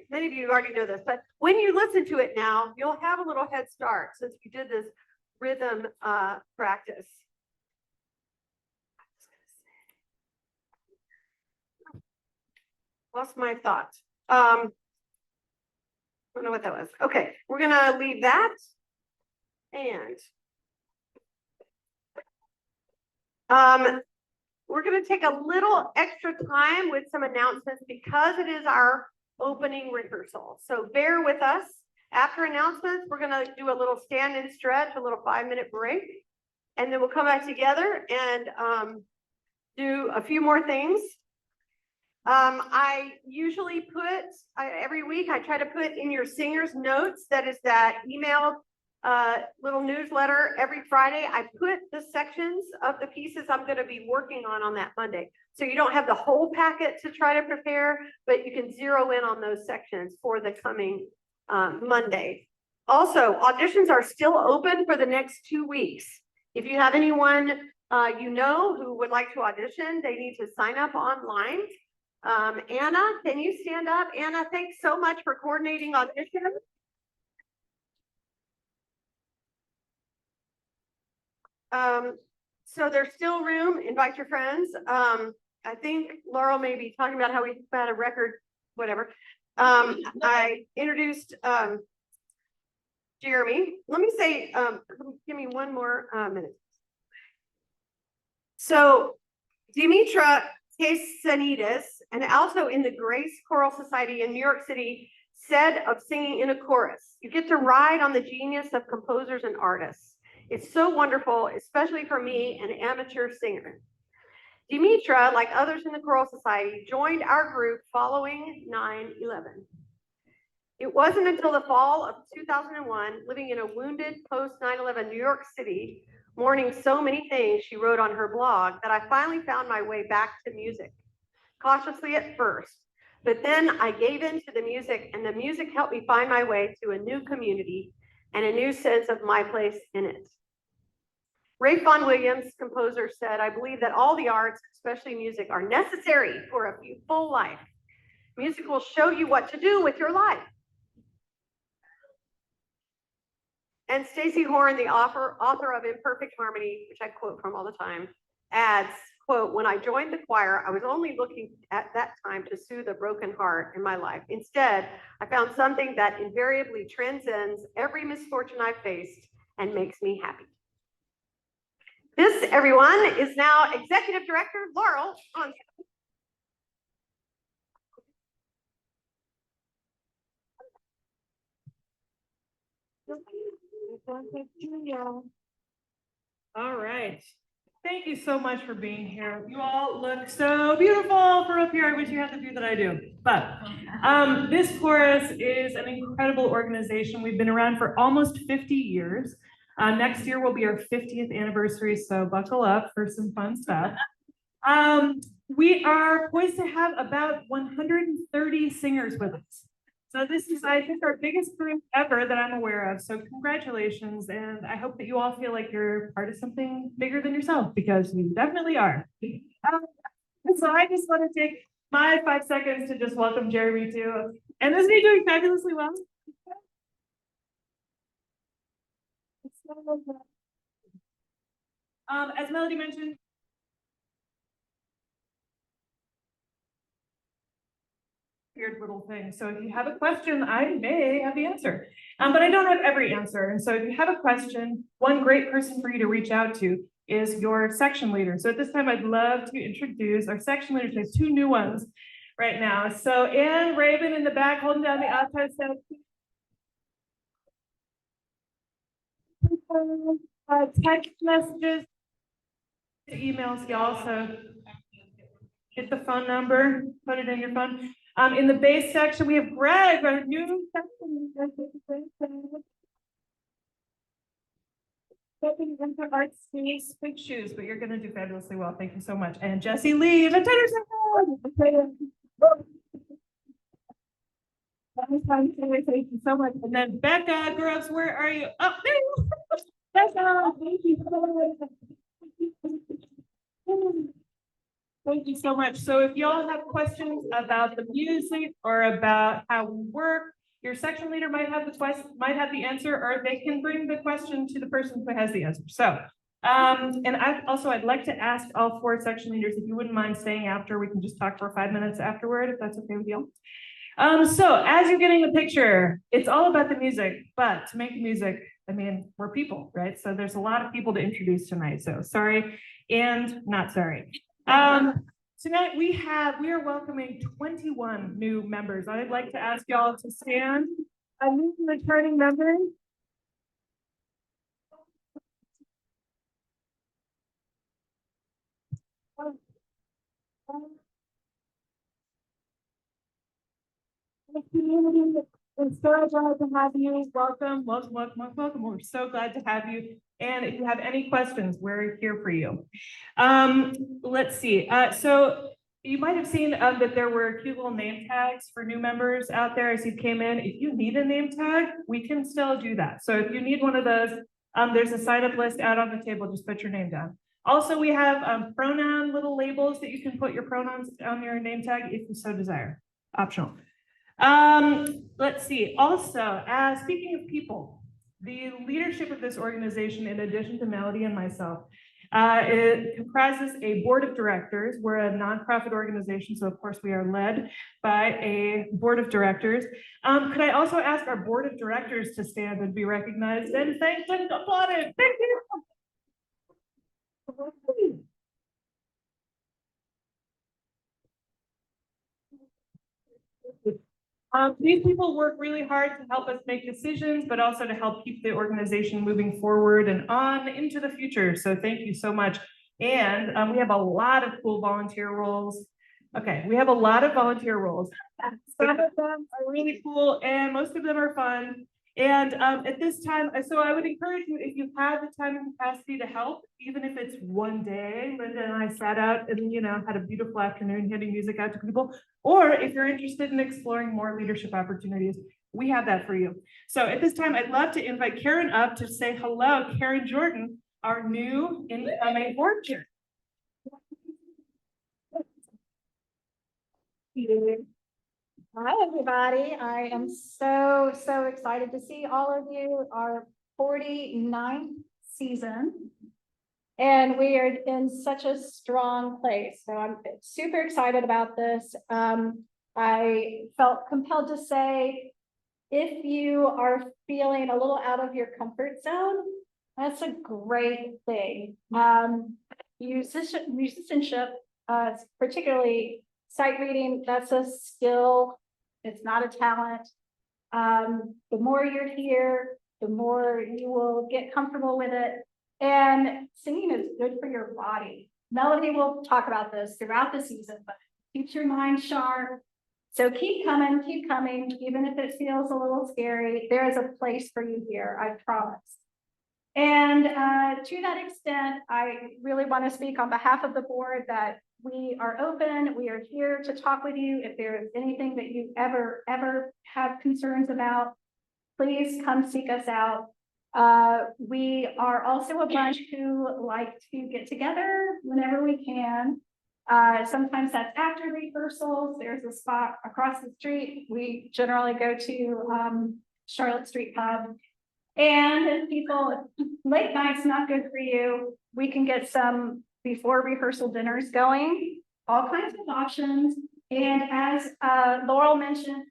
many of you already know this, but when you listen to it now, you'll have a little head start since we did this rhythm practice. lost my thought. I don't know what that was. Okay, we're gonna leave that. And we're gonna take a little extra time with some announcements because it is our opening rehearsal. So bear with us. After announcements, we're gonna do a little stand and stretch, a little 5-minute break. And then we'll come back together and do a few more things. I usually every week I try to put in your singers notes, that is that email little newsletter every Friday. I put the sections of the pieces I'm going to be working on that Monday. So you don't have the whole packet to try to prepare, but you can zero in on those sections for the coming Monday. Also, auditions are still open for the next 2 weeks. If you have anyone who would like to audition, they need to sign up online. Anna, can you stand up? Anna, thanks so much for coordinating auditions. So there's still room. Invite your friends. I think Laurel may be talking about how we had a record, whatever. I introduced Jeremy. Let me say, give me one more minute. So Dimitra Kasanides, an alto in the Grace Choral Society in New York City, said of singing in a chorus, "You get to ride on the genius of composers and artists. It's so wonderful, especially for me, an amateur singer." Dimitra, like others in the Choral Society, joined our group following 9/11. It wasn't until the fall of 2001, living in a wounded post-9/11 New York City, mourning so many things she wrote on her blog, that I finally found my way back to music. Cautiously at first, but then I gave in to the music, and the music helped me find my way to a new community and a new sense of my place in it. Ray Vaughan Williams, composer, said, "I believe that all the arts, especially music, are necessary for a full life. Music will show you what to do with your life." And Stacey Horn, the author of Imperfect Harmony, which I quote from all the time, adds, quote, "When I joined the choir, I was only looking at that time to soothe a broken heart in my life. Instead, I found something that invariably transcends every misfortune I've faced and makes me happy." This, everyone, is now Executive Director Laurel on. All right. Thank you so much for being here. You all look so beautiful from up here. I wish you had the view that I do. But this chorus is an incredible organization. We've been around for almost 50 years. Next year will be our 50th anniversary, so buckle up for some fun stuff. We are poised to have about 130 singers with us. So this is, I think, our biggest group ever that I'm aware of. So congratulations, and I hope that you all feel like you're part of something bigger than yourself, because you definitely are. So I just want to take my 5 seconds to just welcome Jeremy too. And isn't he doing fabulously well? As Melody mentioned, weird little thing. So if you have a question, I may have the answer, but I don't have every answer. And so if you have a question, one great person for you to reach out to is your section leader. So at this time, I'd love to introduce our section leaders. There's 2 new ones right now. So Ann Raven in the back, holding down the outside section. Text messages, emails, y'all. So hit the phone number, put it in your phone. In the bass section, we have Greg, our new section. Stepping into art space, big shoes, but you're going to do fabulously well. Thank you so much. And Jesse Lee, the tenor saxophone. Thank you so much. And then Becca, girls, where are you? Oh, there you are. Becca, thank you so much. Thank you so much. So if y'all have questions about the music or about how we work, your section leader might have the answer, or they can bring the question to the person who has the answer. So And I'd like to ask all 4 section leaders, if you wouldn't mind staying after, we can just talk for 5 minutes afterward, if that's okay with you. So as you're getting the picture, it's all about the music, but to make music, I mean, we're people, right? So there's a lot of people to introduce tonight. So sorry and not sorry. Tonight we are welcoming 21 new members. I'd like to ask y'all to stand. A new returning member. Community, we're so glad to have you. Welcome. We're so glad to have you. And if you have any questions, we're here for you. Let's see. So you might have seen that there were cute little name tags for new members out there as you came in. If you need a name tag, we can still do that. So if you need one of those, there's a sign-up list out on the table. Just put your name down. Also, we have pronoun little labels that you can put your pronouns on your name tag if you so desire. Optional. Let's see. Also, speaking of people, the leadership of this organization, in addition to Melody and myself, it comprises a board of directors. We're a nonprofit organization, so of course we are led by a board of directors. Could I also ask our board of directors to stand and be recognized and thanked and applauded? Thank you. These people work really hard to help us make decisions, but also to help keep the organization moving forward and on into the future. So thank you so much. And we have a lot of cool volunteer roles. Okay, we have a lot of volunteer roles. Some of them are really cool and most of them are fun. And at this time, so I would encourage you, if you have the time and capacity to help, even if it's one day, Linda and I sat out and, had a beautiful afternoon handing music out to people, or if you're interested in exploring more leadership opportunities, we have that for you. So at this time, I'd love to invite Karen up to say hello. Karen Jordan, our new incoming board chair. Hi, everybody. I am so excited to see all of you, our 49th season. And we are in such a strong place. So I'm super excited about this. I felt compelled to say, if you are feeling a little out of your comfort zone, that's a great thing. Musicianship, particularly sight reading, that's a skill. It's not a talent. The more you're here, the more you will get comfortable with it. And singing is good for your body. Melody will talk about this throughout the season, but keeps your mind sharp. So keep coming, even if it feels a little scary. There is a place for you here, I promise. And to that extent, I really want to speak on behalf of the board that we are open. We are here to talk with you. If there is anything that you ever have concerns about, please come seek us out. We are also a bunch who like to get together whenever we can. Sometimes that's after rehearsals. There's a spot across the street. We generally go to Charlotte Street Pub. And if people, late nights not good for you, we can get some before rehearsal dinners going, all kinds of options. And as Laurel mentioned,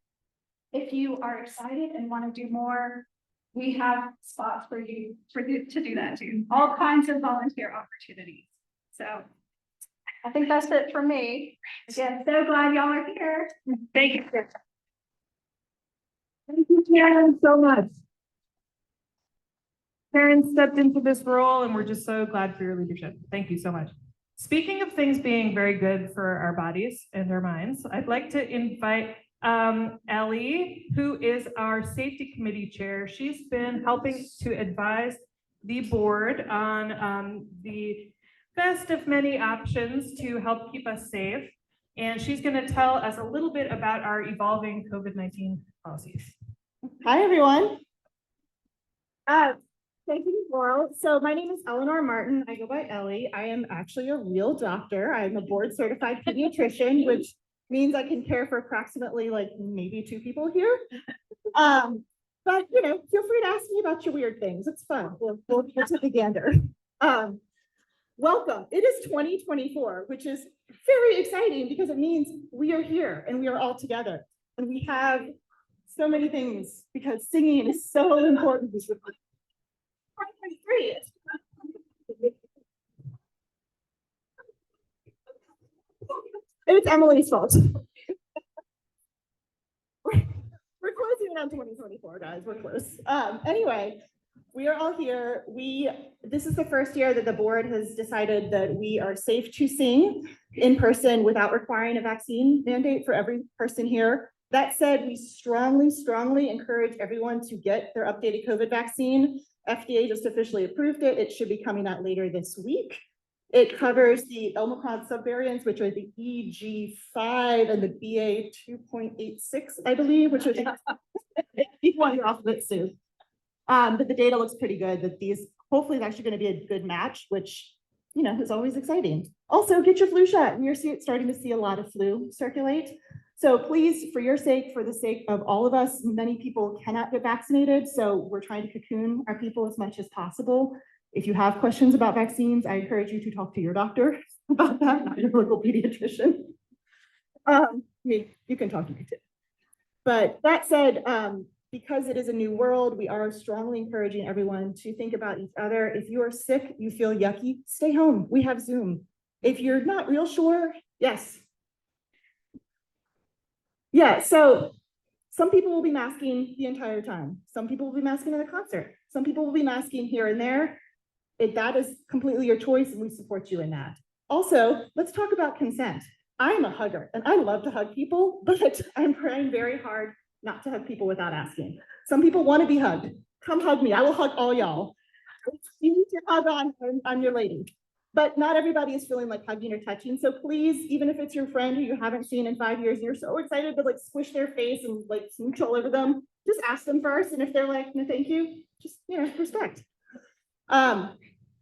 if you are excited and want to do more, we have spots for you to do that too. All kinds of volunteer opportunities. So I think that's it for me. Again, so glad y'all are here. Thank you. Thank you, Karen, so much. Karen stepped into this role and we're just so glad for your leadership. Thank you so much. Speaking of things being very good for our bodies and our minds, I'd like to invite Ellie, who is our safety committee chair. She's been helping to advise the board on the best of many options to help keep us safe. And she's going to tell us a little bit about our evolving COVID-19 policies. Hi, everyone. Thank you, Laurel. So my name is Eleanor Martin. I go by Ellie. I am actually a real doctor. I'm a board certified pediatrician, which means I can care for approximately like maybe 2 people here. But feel free to ask me about your weird things. It's fun. We'll take a gander. welcome. It is 2024, which is very exciting because it means we are here and we are all together. And we have so many things because singing is so important. 2023. It's Emily's fault. We're closing in on 2024, guys. We're close. Anyway, we are all here. This is the first year that the board has decided that we are safe to sing in person without requiring a vaccine mandate for every person here. That said, we strongly, strongly encourage everyone to get their updated COVID vaccine. FDA just officially approved it. It should be coming out later this week. It covers the Omicron subvariants, which are the EG5 and the BA 2.86, I believe, which is one off of it soon. But the data looks pretty good that these, hopefully it's actually going to be a good match, which, you know, is always exciting. Also, get your flu shot. We're starting to see a lot of flu circulate. So please, for your sake, for the sake of all of us, many people cannot get vaccinated. So we're trying to cocoon our people as much as possible. If you have questions about vaccines, I encourage you to talk to your doctor about that, not your local pediatrician. You can talk to me too. But that said, because it is a new world, we are strongly encouraging everyone to think about each other. If you are sick, you feel yucky, stay home. We have Zoom. If you're not real sure, yes. Yeah, so some people will be masking the entire time. Some people will be masking at a concert. Some people will be masking here and there. That is completely your choice, and we support you in that. Also, let's talk about consent. I'm a hugger, and I love to hug people, but I'm trying very hard not to hug people without asking. Some people want to be hugged. Come hug me. I will hug all y'all. If you need your hug on, I'm your lady. But not everybody is feeling like hugging or touching. So please, even if it's your friend who you haven't seen in 5 years, and you're so excited to like squish their face and like smooch all over them, just ask them first. And if they're like, no, thank you, just, you know, respect.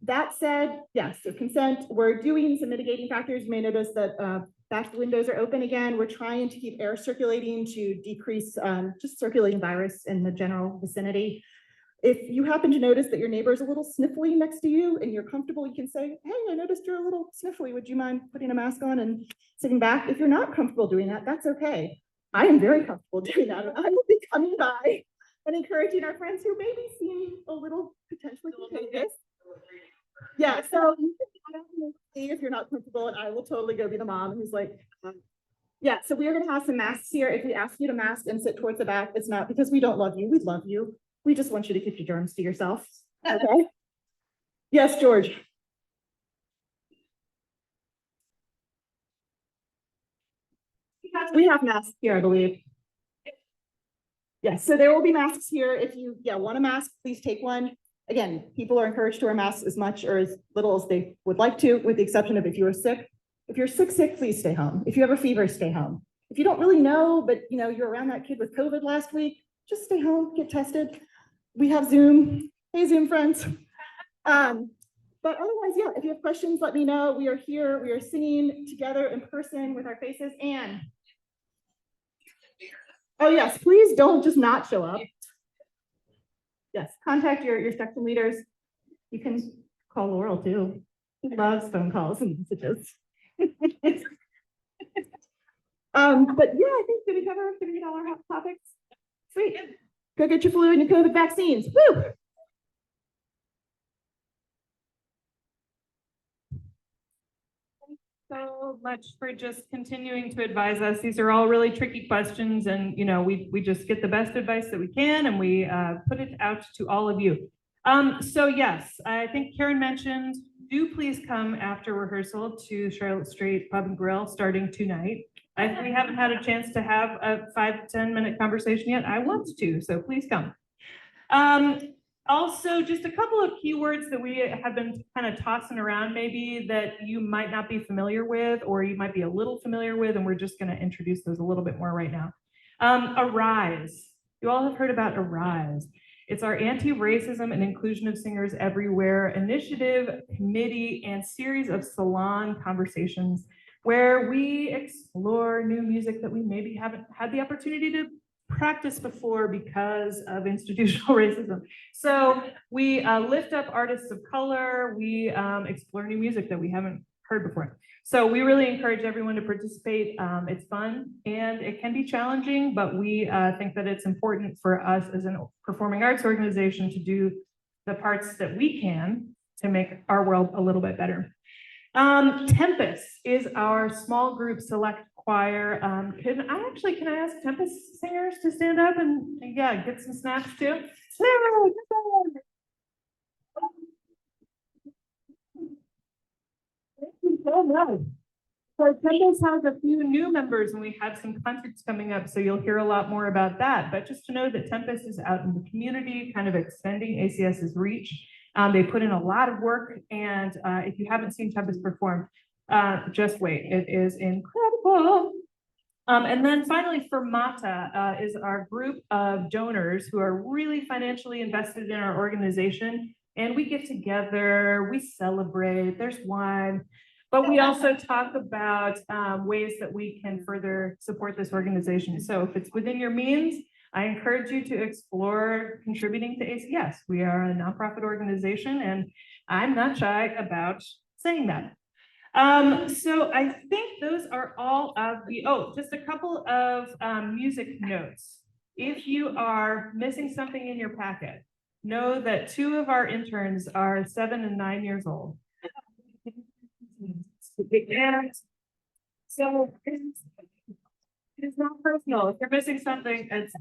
That said, yes, so consent, we're doing some mitigating factors. You may notice that back windows are open again. We're trying to keep air circulating to decrease just circulating virus in the general vicinity. If you happen to notice that your neighbor is a little sniffly next to you and you're comfortable, you can say, hey, I noticed you're a little sniffly. Would you mind putting a mask on and sitting back? If you're not comfortable doing that, that's okay. I am very comfortable doing that. And I will be coming by and encouraging our friends who maybe seem a little potentially contagious. Yeah, so if you're not comfortable, and I will totally go be the mom who's like, yeah, so we are gonna have some masks here. If we ask you to mask and sit towards the back, it's not because we don't love you, we love you. We just want you to keep your germs to yourself, okay? Yes, George. We have masks here, I believe. Yes, so there will be masks here. If you want a mask, please take one. Again, people are encouraged to wear masks as much or as little as they would like to, with the exception of if you are sick. If you're sick, please stay home. If you have a fever, stay home. If you don't really know, but you know, you're around that kid with COVID last week, just stay home, get tested. We have Zoom. Hey, Zoom friends. But otherwise, yeah, if you have questions, let me know. We are here. We are singing together in person with our faces. And oh yes, please don't just not show up. Yes, contact your section leaders. You can call Laurel too. He loves phone calls and messages. But yeah, I think did we get all our hot topics? Sweet. Go get your flu and your COVID vaccines. Woo! So much for just continuing to advise us. These are all really tricky questions, and you know, we just get the best advice that we can, and we put it out to all of you. So yes, I think Karen mentioned, do please come after rehearsal to Charlotte Street Pub and Grill starting tonight. If we haven't had a chance to have a 5 to 10 minute conversation yet, I want to, so please come. Also, just a couple of keywords that we have been kind of tossing around maybe that you might not be familiar with, or you might be a little familiar with, and we're just going to introduce those a little bit more right now. Arise. You all have heard about Arise. It's our anti-racism and inclusion of singers everywhere initiative, committee, and series of salon conversations where we explore new music that we maybe haven't had the opportunity to practiced before because of institutional racism. So we lift up artists of color, we explore new music that we haven't heard before. So we really encourage everyone to participate. It's fun and it can be challenging, but we think that it's important for us as a performing arts organization to do the parts that we can to make our world a little bit better. Tempest is our small group select choir. Can I ask Tempest singers to stand up and yeah, get some snaps too? Thank you so much. So Tempest has a few new members and we have some concerts coming up, so you'll hear a lot more about that. But just to know that Tempest is out in the community, kind of extending ACS's reach. They put in a lot of work, and if you haven't seen Tempest perform, just wait, it is incredible. And then finally, Fermata is our group of donors who are really financially invested in our organization. And we get together, we celebrate, there's wine, but we also talk about ways that we can further support this organization. So if it's within your means, I encourage you to explore contributing to ACS. We are a nonprofit organization, and I'm not shy about saying that. So I think those are all of the, just a couple of music notes. If you are missing something in your packet, know that 2 of our interns are 7 and 9 years old. And so it's not personal. If you're missing something, it's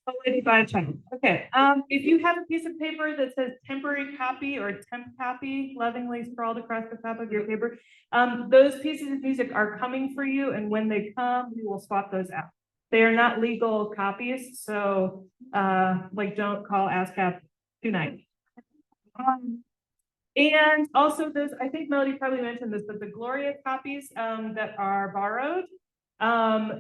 totally by channel. Okay. If you have a piece of paper that says temporary copy or temp copy, lovingly scrawled across the top of your paper, those pieces of music are coming for you, and when they come, we will swap those out. They are not legal copies, so like don't call ASCAP tonight. And also those, I think Melody probably mentioned this, but the Gloria copies that are borrowed,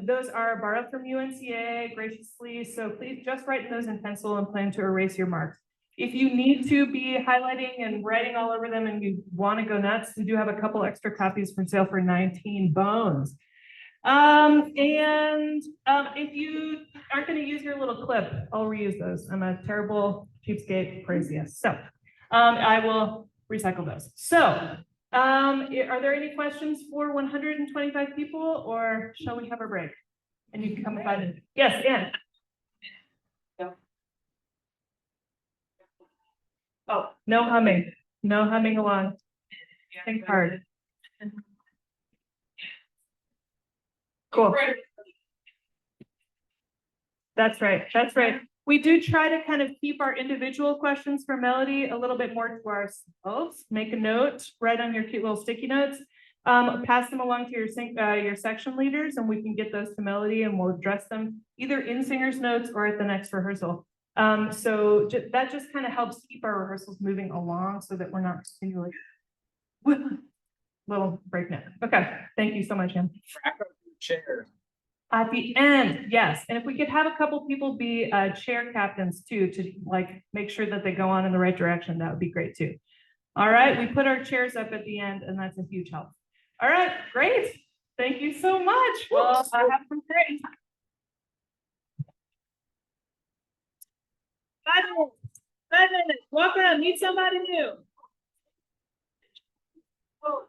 those are borrowed from UNCA graciously. So please just write those in pencil and plan to erase your marks. If you need to be highlighting and writing all over them and you want to go nuts, we do have a couple extra copies for sale for 19 bones. If you aren't going to use your little clip, I'll reuse those. I'm a terrible cheapskate craziest. So I will recycle those. So are there any questions for 125 people, or shall we have a break? And you can come and find it. Yes, Anne. Oh, no humming. No humming along. Think hard. Cool. That's right. That's right. We do try to kind of keep our individual questions for Melody a little bit more to ourselves. Make a note, write on your cute little sticky notes, pass them along to your section leaders, and we can get those to Melody, and we'll address them either in singer's notes or at the next rehearsal. So that just kind of helps keep our rehearsals moving along so that we're not continually little breakneck. Okay, thank you so much, Anne. Chair. At the end, yes. And if we could have a couple people be chair captains too, to like make sure that they go on in the right direction, that would be great too. All right, we put our chairs up at the end, and that's a huge help. All right, great. Thank you so much. Well, have some great. 5 minutes. 5 minutes. Walk around, meet somebody new. Oh,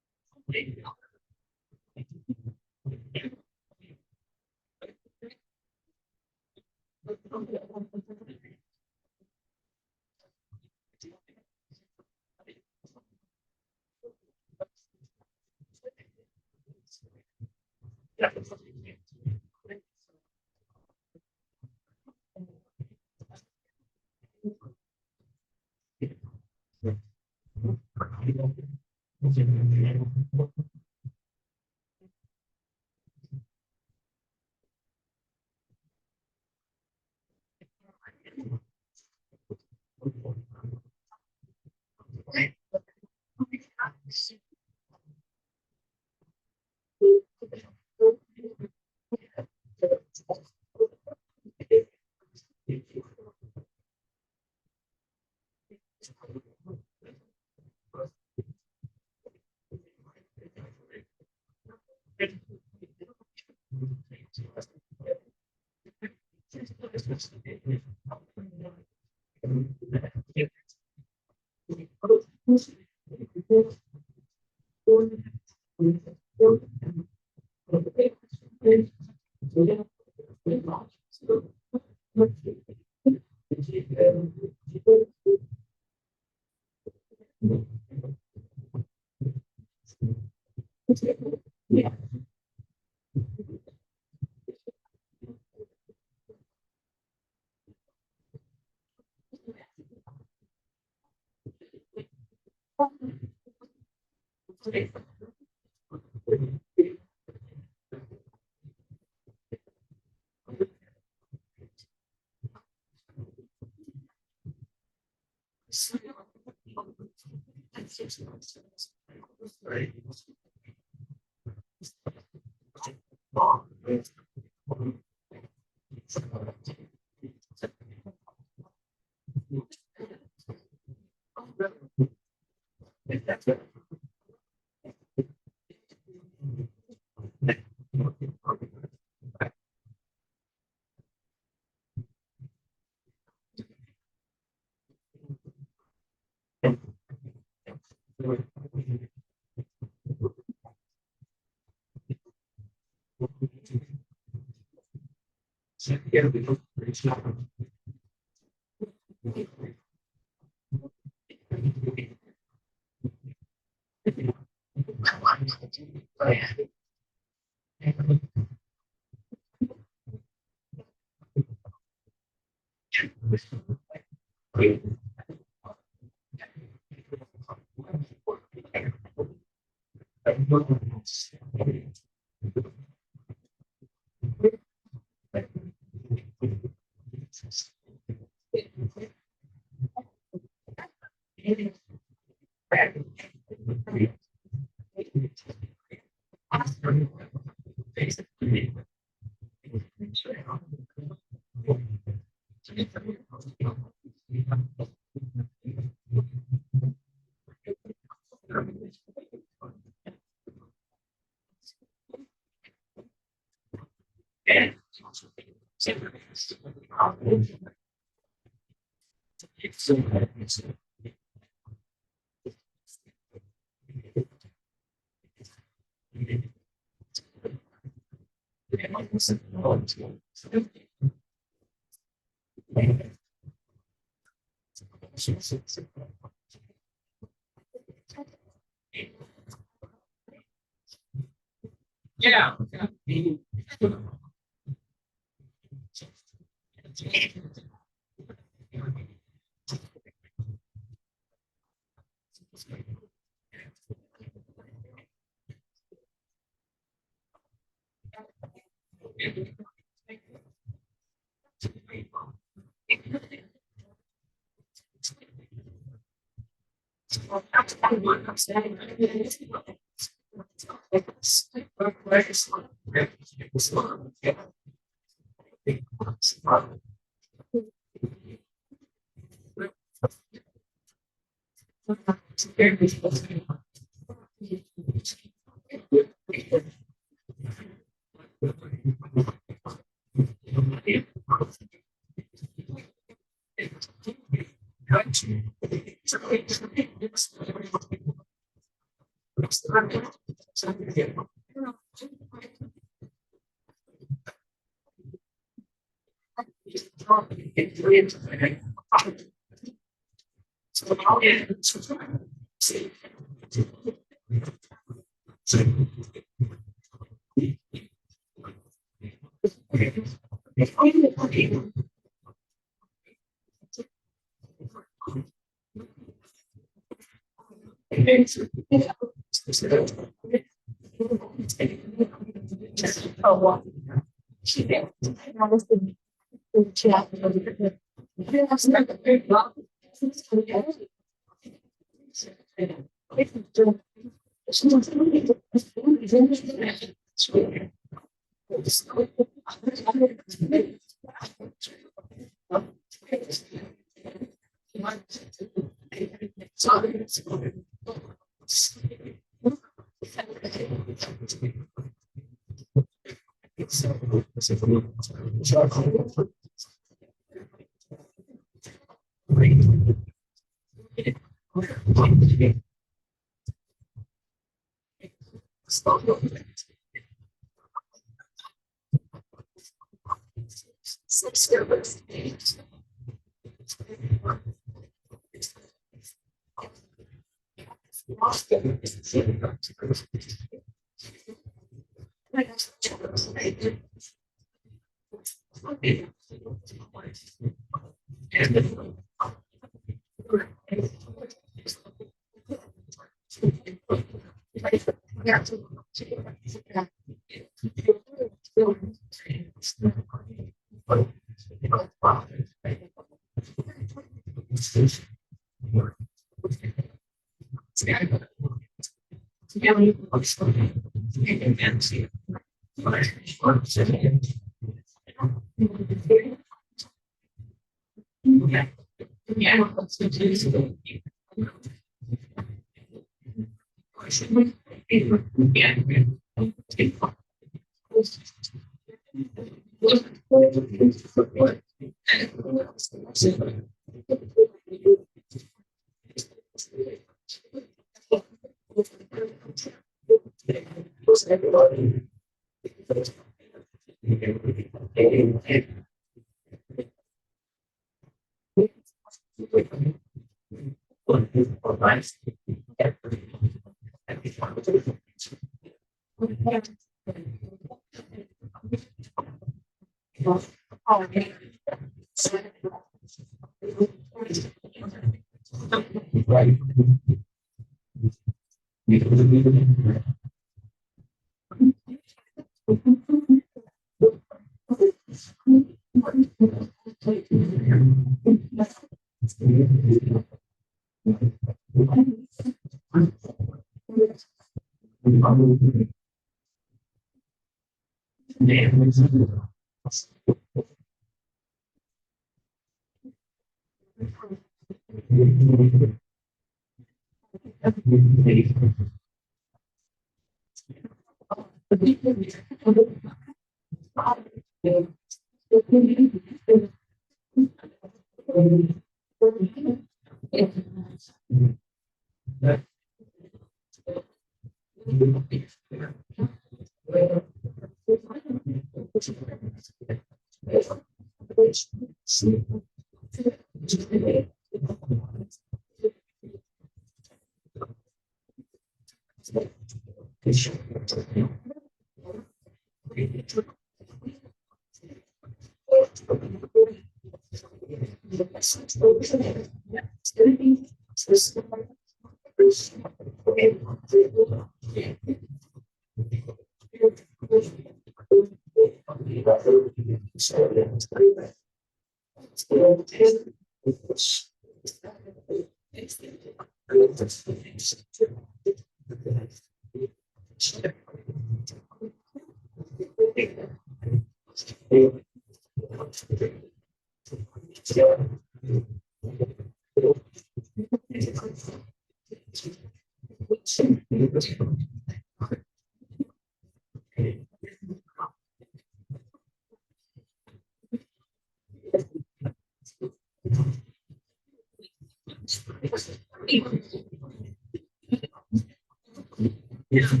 Okay.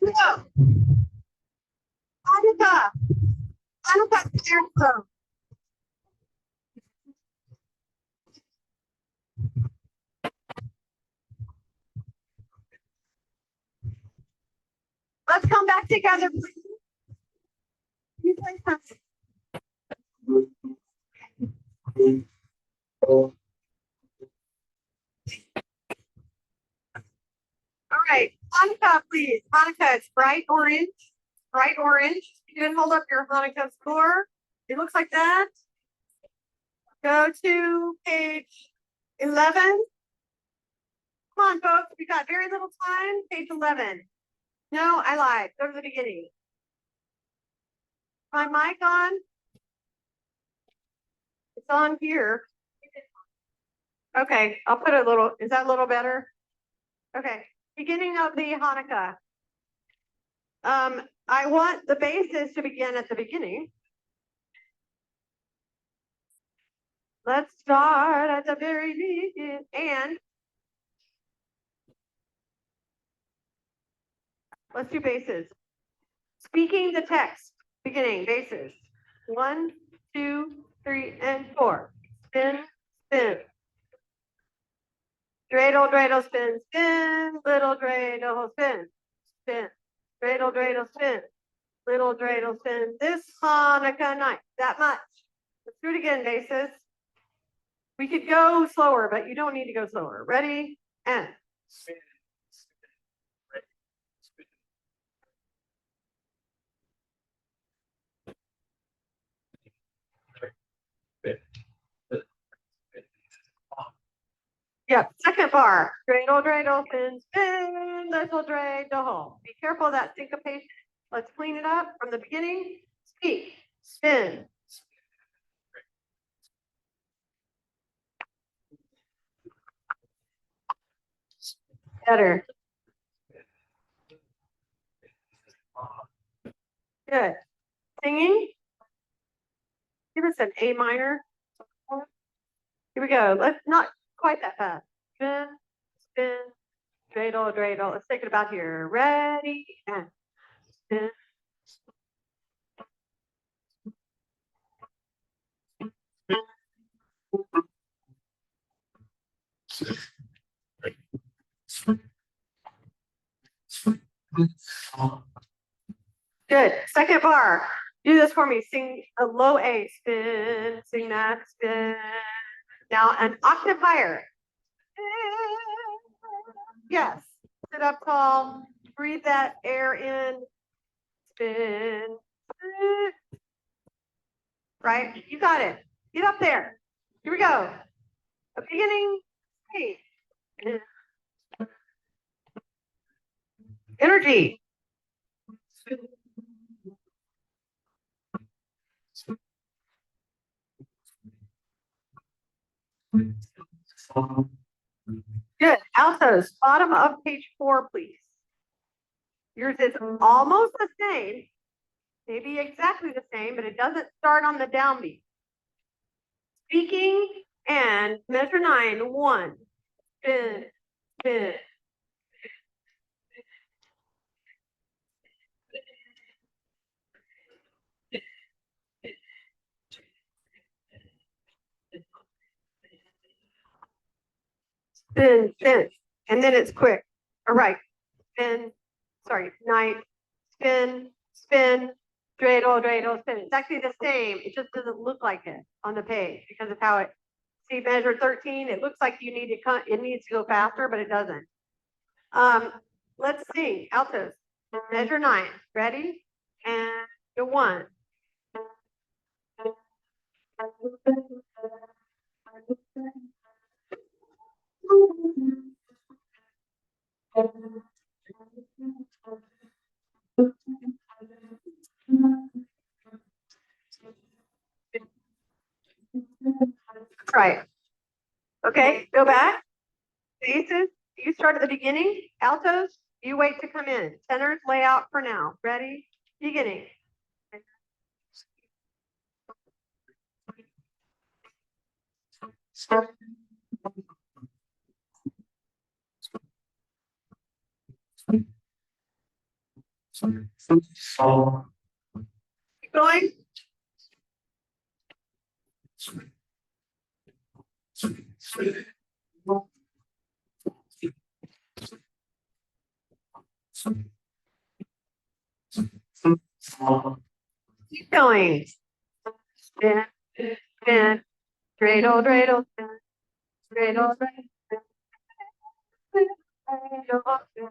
No. Hanukkah. Hanukkah. Miracle. Let's come back together. You play something. All right, Hanukkah, please. Hanukkah, it's bright orange. Bright orange. You can hold up your Hanukkah score. It looks like that. Go to page 11. Come on, folks. We got very little time. Page 11. No, I lied. Go to the beginning. My mic on? It's on here. Okay, I'll put a little, is that a little better? Okay, beginning of the Hanukkah. I want the bases to begin at the beginning. Let's start at the very beginning and let's do bases. Speaking the text, beginning, bases. 1, 2, 3, and 4. Spin, spin. Dreidel, dreidel, spin, spin. Little dreidel, spin, spin. Dreidel, dreidel, spin. Little dreidel, spin. This Hanukkah night, that much. Let's do it again, bases. We could go slower, but you don't need to go slower. Ready? And. Yep, second bar. Dreidel, dreidel, spin, spin, little dreidel. Be careful of that syncopation. Let's clean it up from the beginning. Speak, spin. Better. Good. Singing. Give us an A minor. Here we go. Let's not quite that fast. Spin, spin, dreidel, dreidel. Let's take it about here. Ready and spin. Good. Second bar. Do this for me. Sing a low A. Spin. Sing that. Spin. Now an octave higher. Yes. Sit up tall. Breathe that air in. Spin. Right? You got it. Get up there. Here we go. A beginning. Hey. Energy. Good. Altos, bottom of page 4, please. Yours is almost the same, maybe exactly the same, but it doesn't start on the downbeat. Speaking and measure 9, 1, spin, spin. Spin, spin, and then it's quick. All right, spin, sorry, night, spin, spin, dreidel, dreidel, spin. It's actually the same. It just doesn't look like it on the page because of how it. See, measure 13. It looks like you need to. It needs to go faster, but it doesn't. Let's sing altos. Measure 9. Ready? And go 1. Okay, go back. Basses, you start at the beginning. Altos, you wait to come in. Tenors, lay out for now. Ready? Beginning. Keep going. Keep going. Spin, spin, dreidel, dreidel, spin, dreidel, dreidel, spin, dreidel, spin.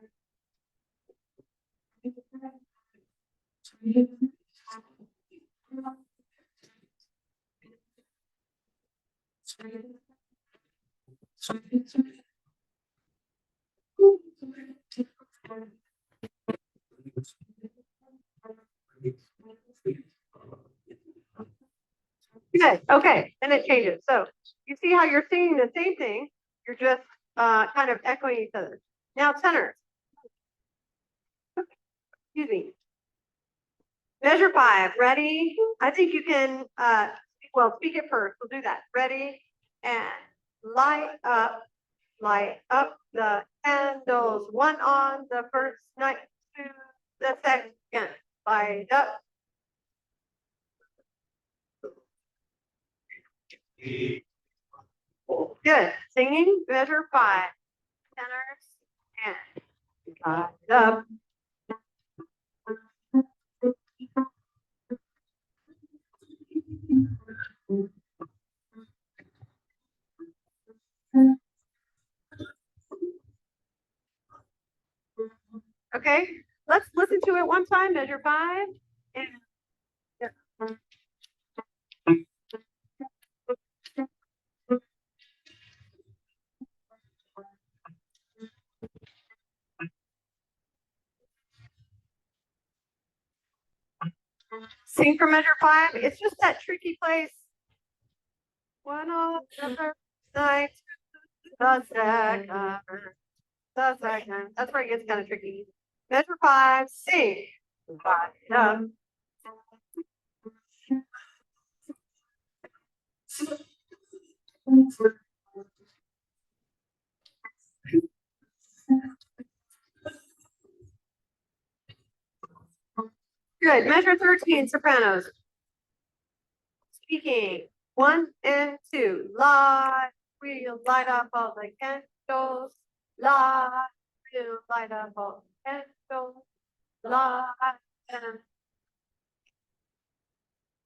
Good. Okay, and it changes. So you see how you're singing the same thing. You're just kind of echoing each other. Now tenors. Excuse me. Measure 5. Ready? I think you can. Well, speak it first. We'll do that. Ready? And light up the candles. One on the first night, to the second. Light up. Good. Singing, measure 5. Tenors and light up. Okay, let's listen to it one time, measure 5. And sing for measure 5. It's just that tricky place. One on the first night, the second, the second. That's where it gets kind of tricky. Measure 5, sing. Light up. Good. Measure 13, sopranos. Speaking. 1 and 2. Light, we'll light up all the candles. Light, we'll light up all the candles. Light and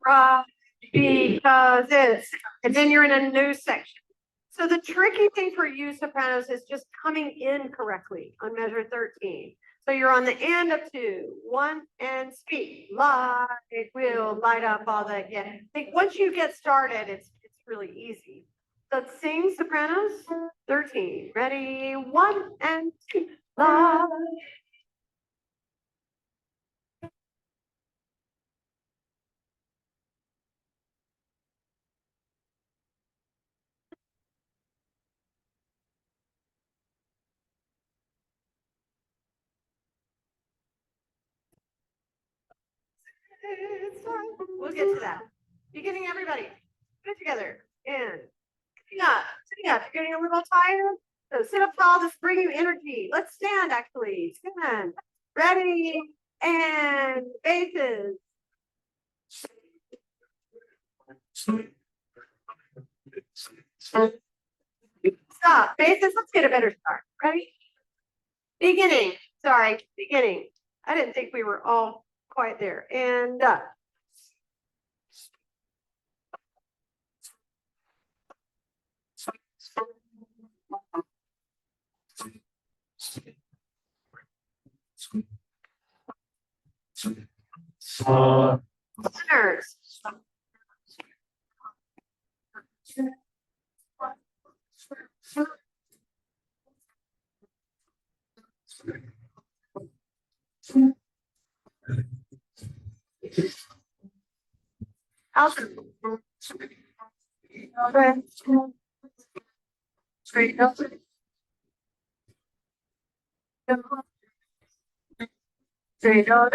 bright, because it's, and then you're in a new section. So the tricky thing for you sopranos is just coming in correctly on measure 13. So you're on the end of 2, 1 and speak. Light will light up all the, yeah. I think once you get started, it's really easy. So sing sopranos 13. Ready? 1 and 2. Light. We'll get to that. Beginning, everybody. Put it together. And sitting up. Sitting up. You're getting a little tired? So sit up tall. This bring you energy. Let's stand, actually. Stand. Ready. And faces. Stop. Faces. Let's get a better start. Ready? Beginning. Sorry. Beginning. I didn't think we were all quite there. And up. Listeners. Alto. Straight up. Straight up.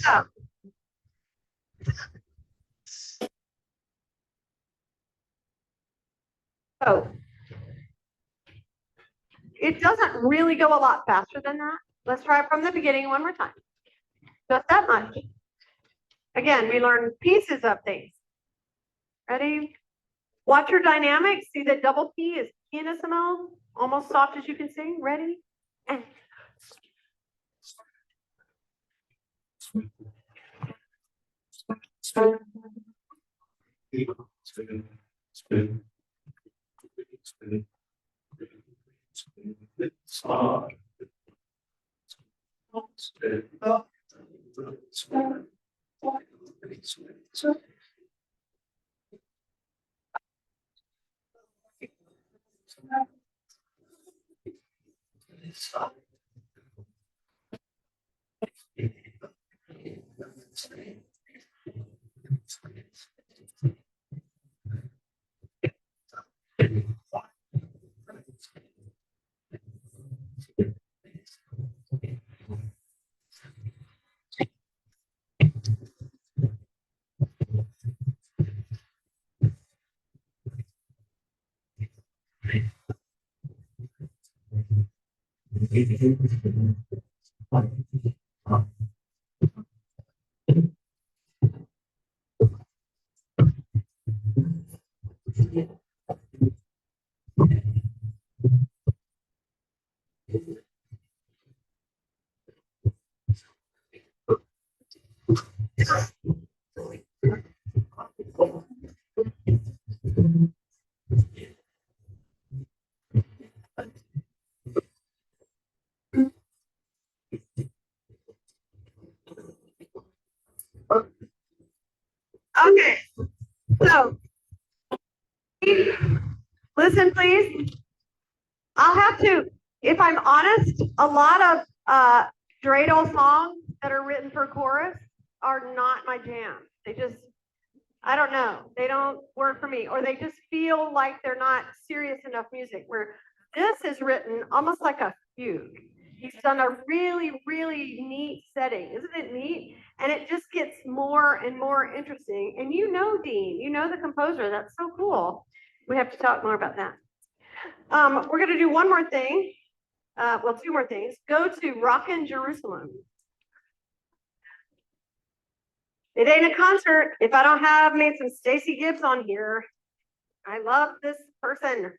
Up. So it doesn't really go a lot faster than that. Let's try it from the beginning one more time. Just that much. Again, we learn pieces of things. Ready? Watch your dynamics. See that double P is pianissimo, almost soft as you can sing. Ready? And okay. So listen, please. I'll have to, if I'm honest, a lot of dreidel songs that are written for chorus are not my jam. They just, I don't know, they don't work for me, or they just feel like they're not serious enough music. Where this is written almost like a fugue. He's done a really, really neat setting. Isn't it neat? And it just gets more and more interesting. And you know Dean, you know the composer. That's so cool. We have to talk more about that. We're going to do one more thing. Well, two more things. Go to Rockin' Jerusalem. It ain't a concert if I don't have made some Stacy Gibbs on here. I love this person.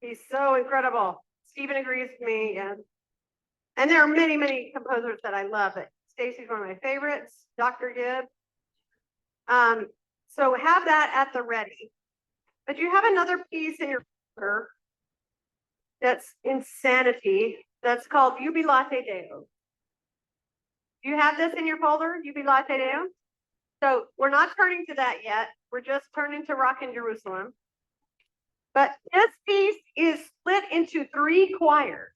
He's so incredible. Stephen agrees with me. And there are many, many composers that I love. But Stacy's one of my favorites. Dr. Gibbs. So have that at the ready. But you have another piece in your folder that's insanity. That's called Jubilate Deo. Do you have this in your folder, Jubilate Deo? So we're not turning to that yet. We're just turning to Rockin' Jerusalem. But this piece is split into 3 choirs.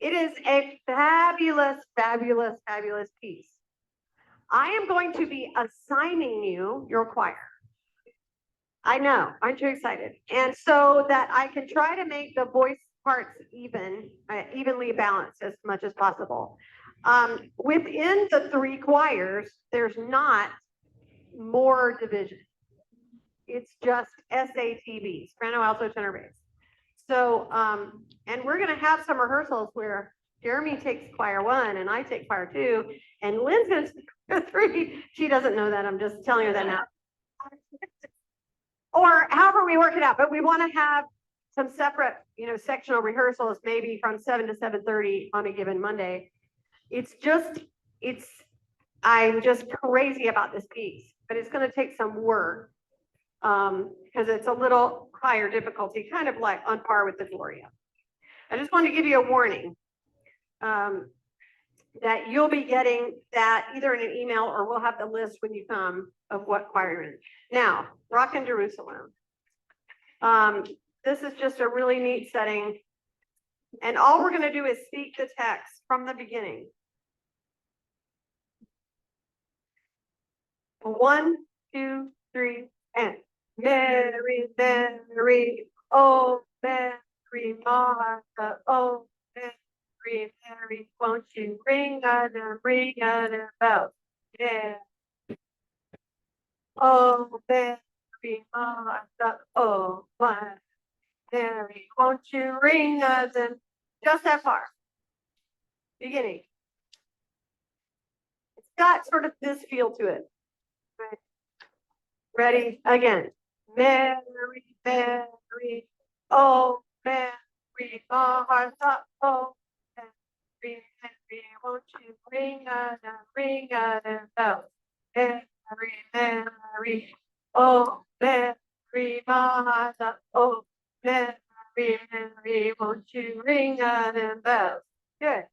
It is a fabulous, fabulous, fabulous piece. I am going to be assigning you your choir. I know, I'm too excited. And so that I can try to make the voice parts evenly balanced as much as possible. Within the 3 choirs, there's not more division. It's just SATB, soprano, alto, tenor, bass. So, and we're gonna have some rehearsals where Jeremy takes choir 1 and I take choir 2, and Lynn's gonna take choir 3. She doesn't know that, I'm just telling her that now. Or however we work it out, but we want to have some separate, sectional rehearsals, maybe from 7 to 7:30 on a given Monday. I'm just crazy about this piece, but it's going to take some work because it's a little higher difficulty, kind of like on par with the Gloria. I just want to give you a warning. that you'll be getting that either in an email or we'll have the list when you come of what choir you're in. Now, Rock in Jerusalem. This is just a really neat setting. And all we're gonna do is speak the text from the beginning. 1, 2, 3, and Mary, Mary, oh Mary, Martha, oh Mary, Mary, won't you ring a bell? Yeah. Oh Mary, Martha, oh my Mary, won't you ring us in? Just that far. Beginning. It's got sort of this feel to it. Right. Ready? Again. Mary, Mary, oh Mary, Martha, oh Mary, Mary, won't you ring a bell? Mary, Mary, oh Mary, Martha, oh Mary, Mary, won't you ring a bell? Good.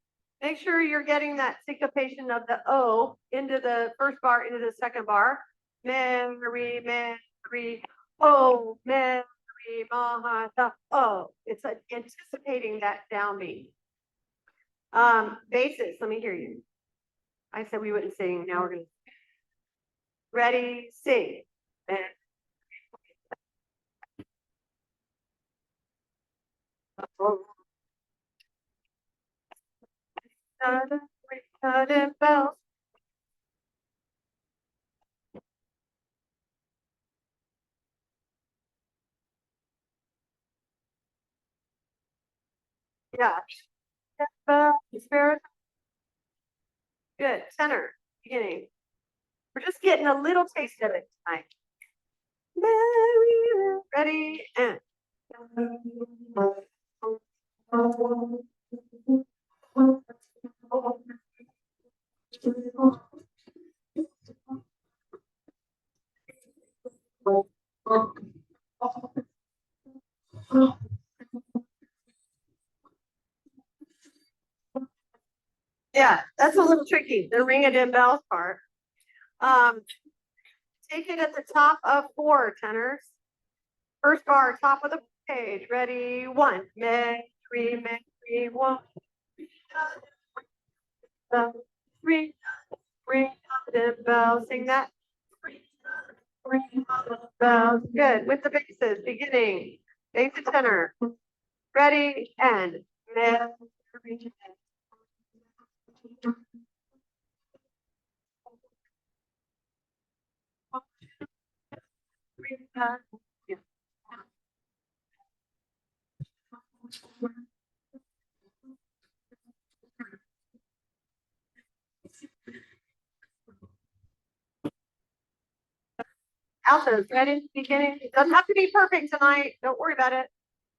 Make sure you're getting that syncopation of the O into the first bar, into the second bar. Mary, Mary, oh, Mary, Martha, oh. It's anticipating that downbeat. Basses, let me hear you. I said we wouldn't sing, now we're gonna. Ready, sing. Bells. Yeah. Spirit. Good. Tenor. Beginning. We're just getting a little taste of it tonight. Mary, ready, and. Yeah, that's a little tricky, the ring a dim bells part. Take it at the top of 4 tenors. First bar, top of the page. Ready, 1. Mary, Mary, 1. 3, ring the bell. Sing that. Ring the bells. Good. With the basses, beginning. Bass and tenor. Ready, and Mary. Altos, ready, beginning. It doesn't have to be perfect tonight. Don't worry about it.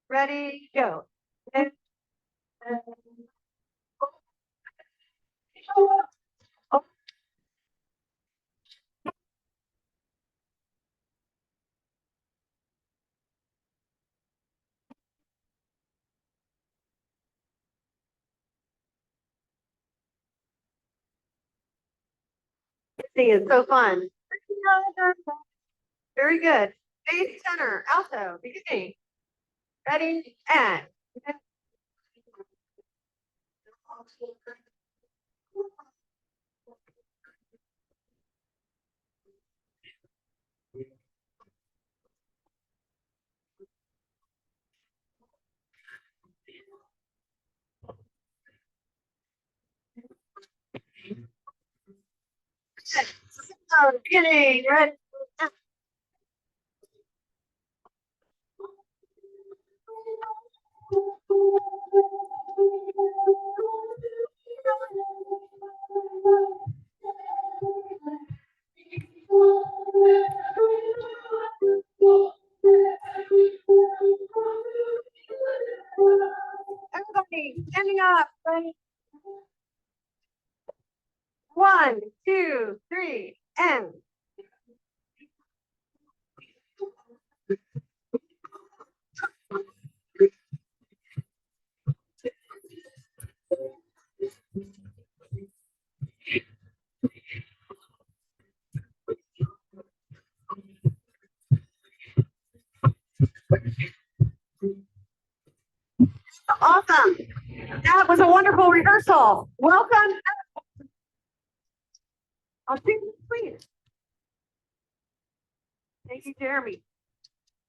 Ready, go. Oh, sing is so fun. Very good. Bass, tenor, alto, beginning. Ready, and. Beginning, ready. Everybody standing up. Ready? 1, 2, 3, and. Awesome. That was a wonderful rehearsal. Welcome. I'll see you next week. Thank you, Jeremy.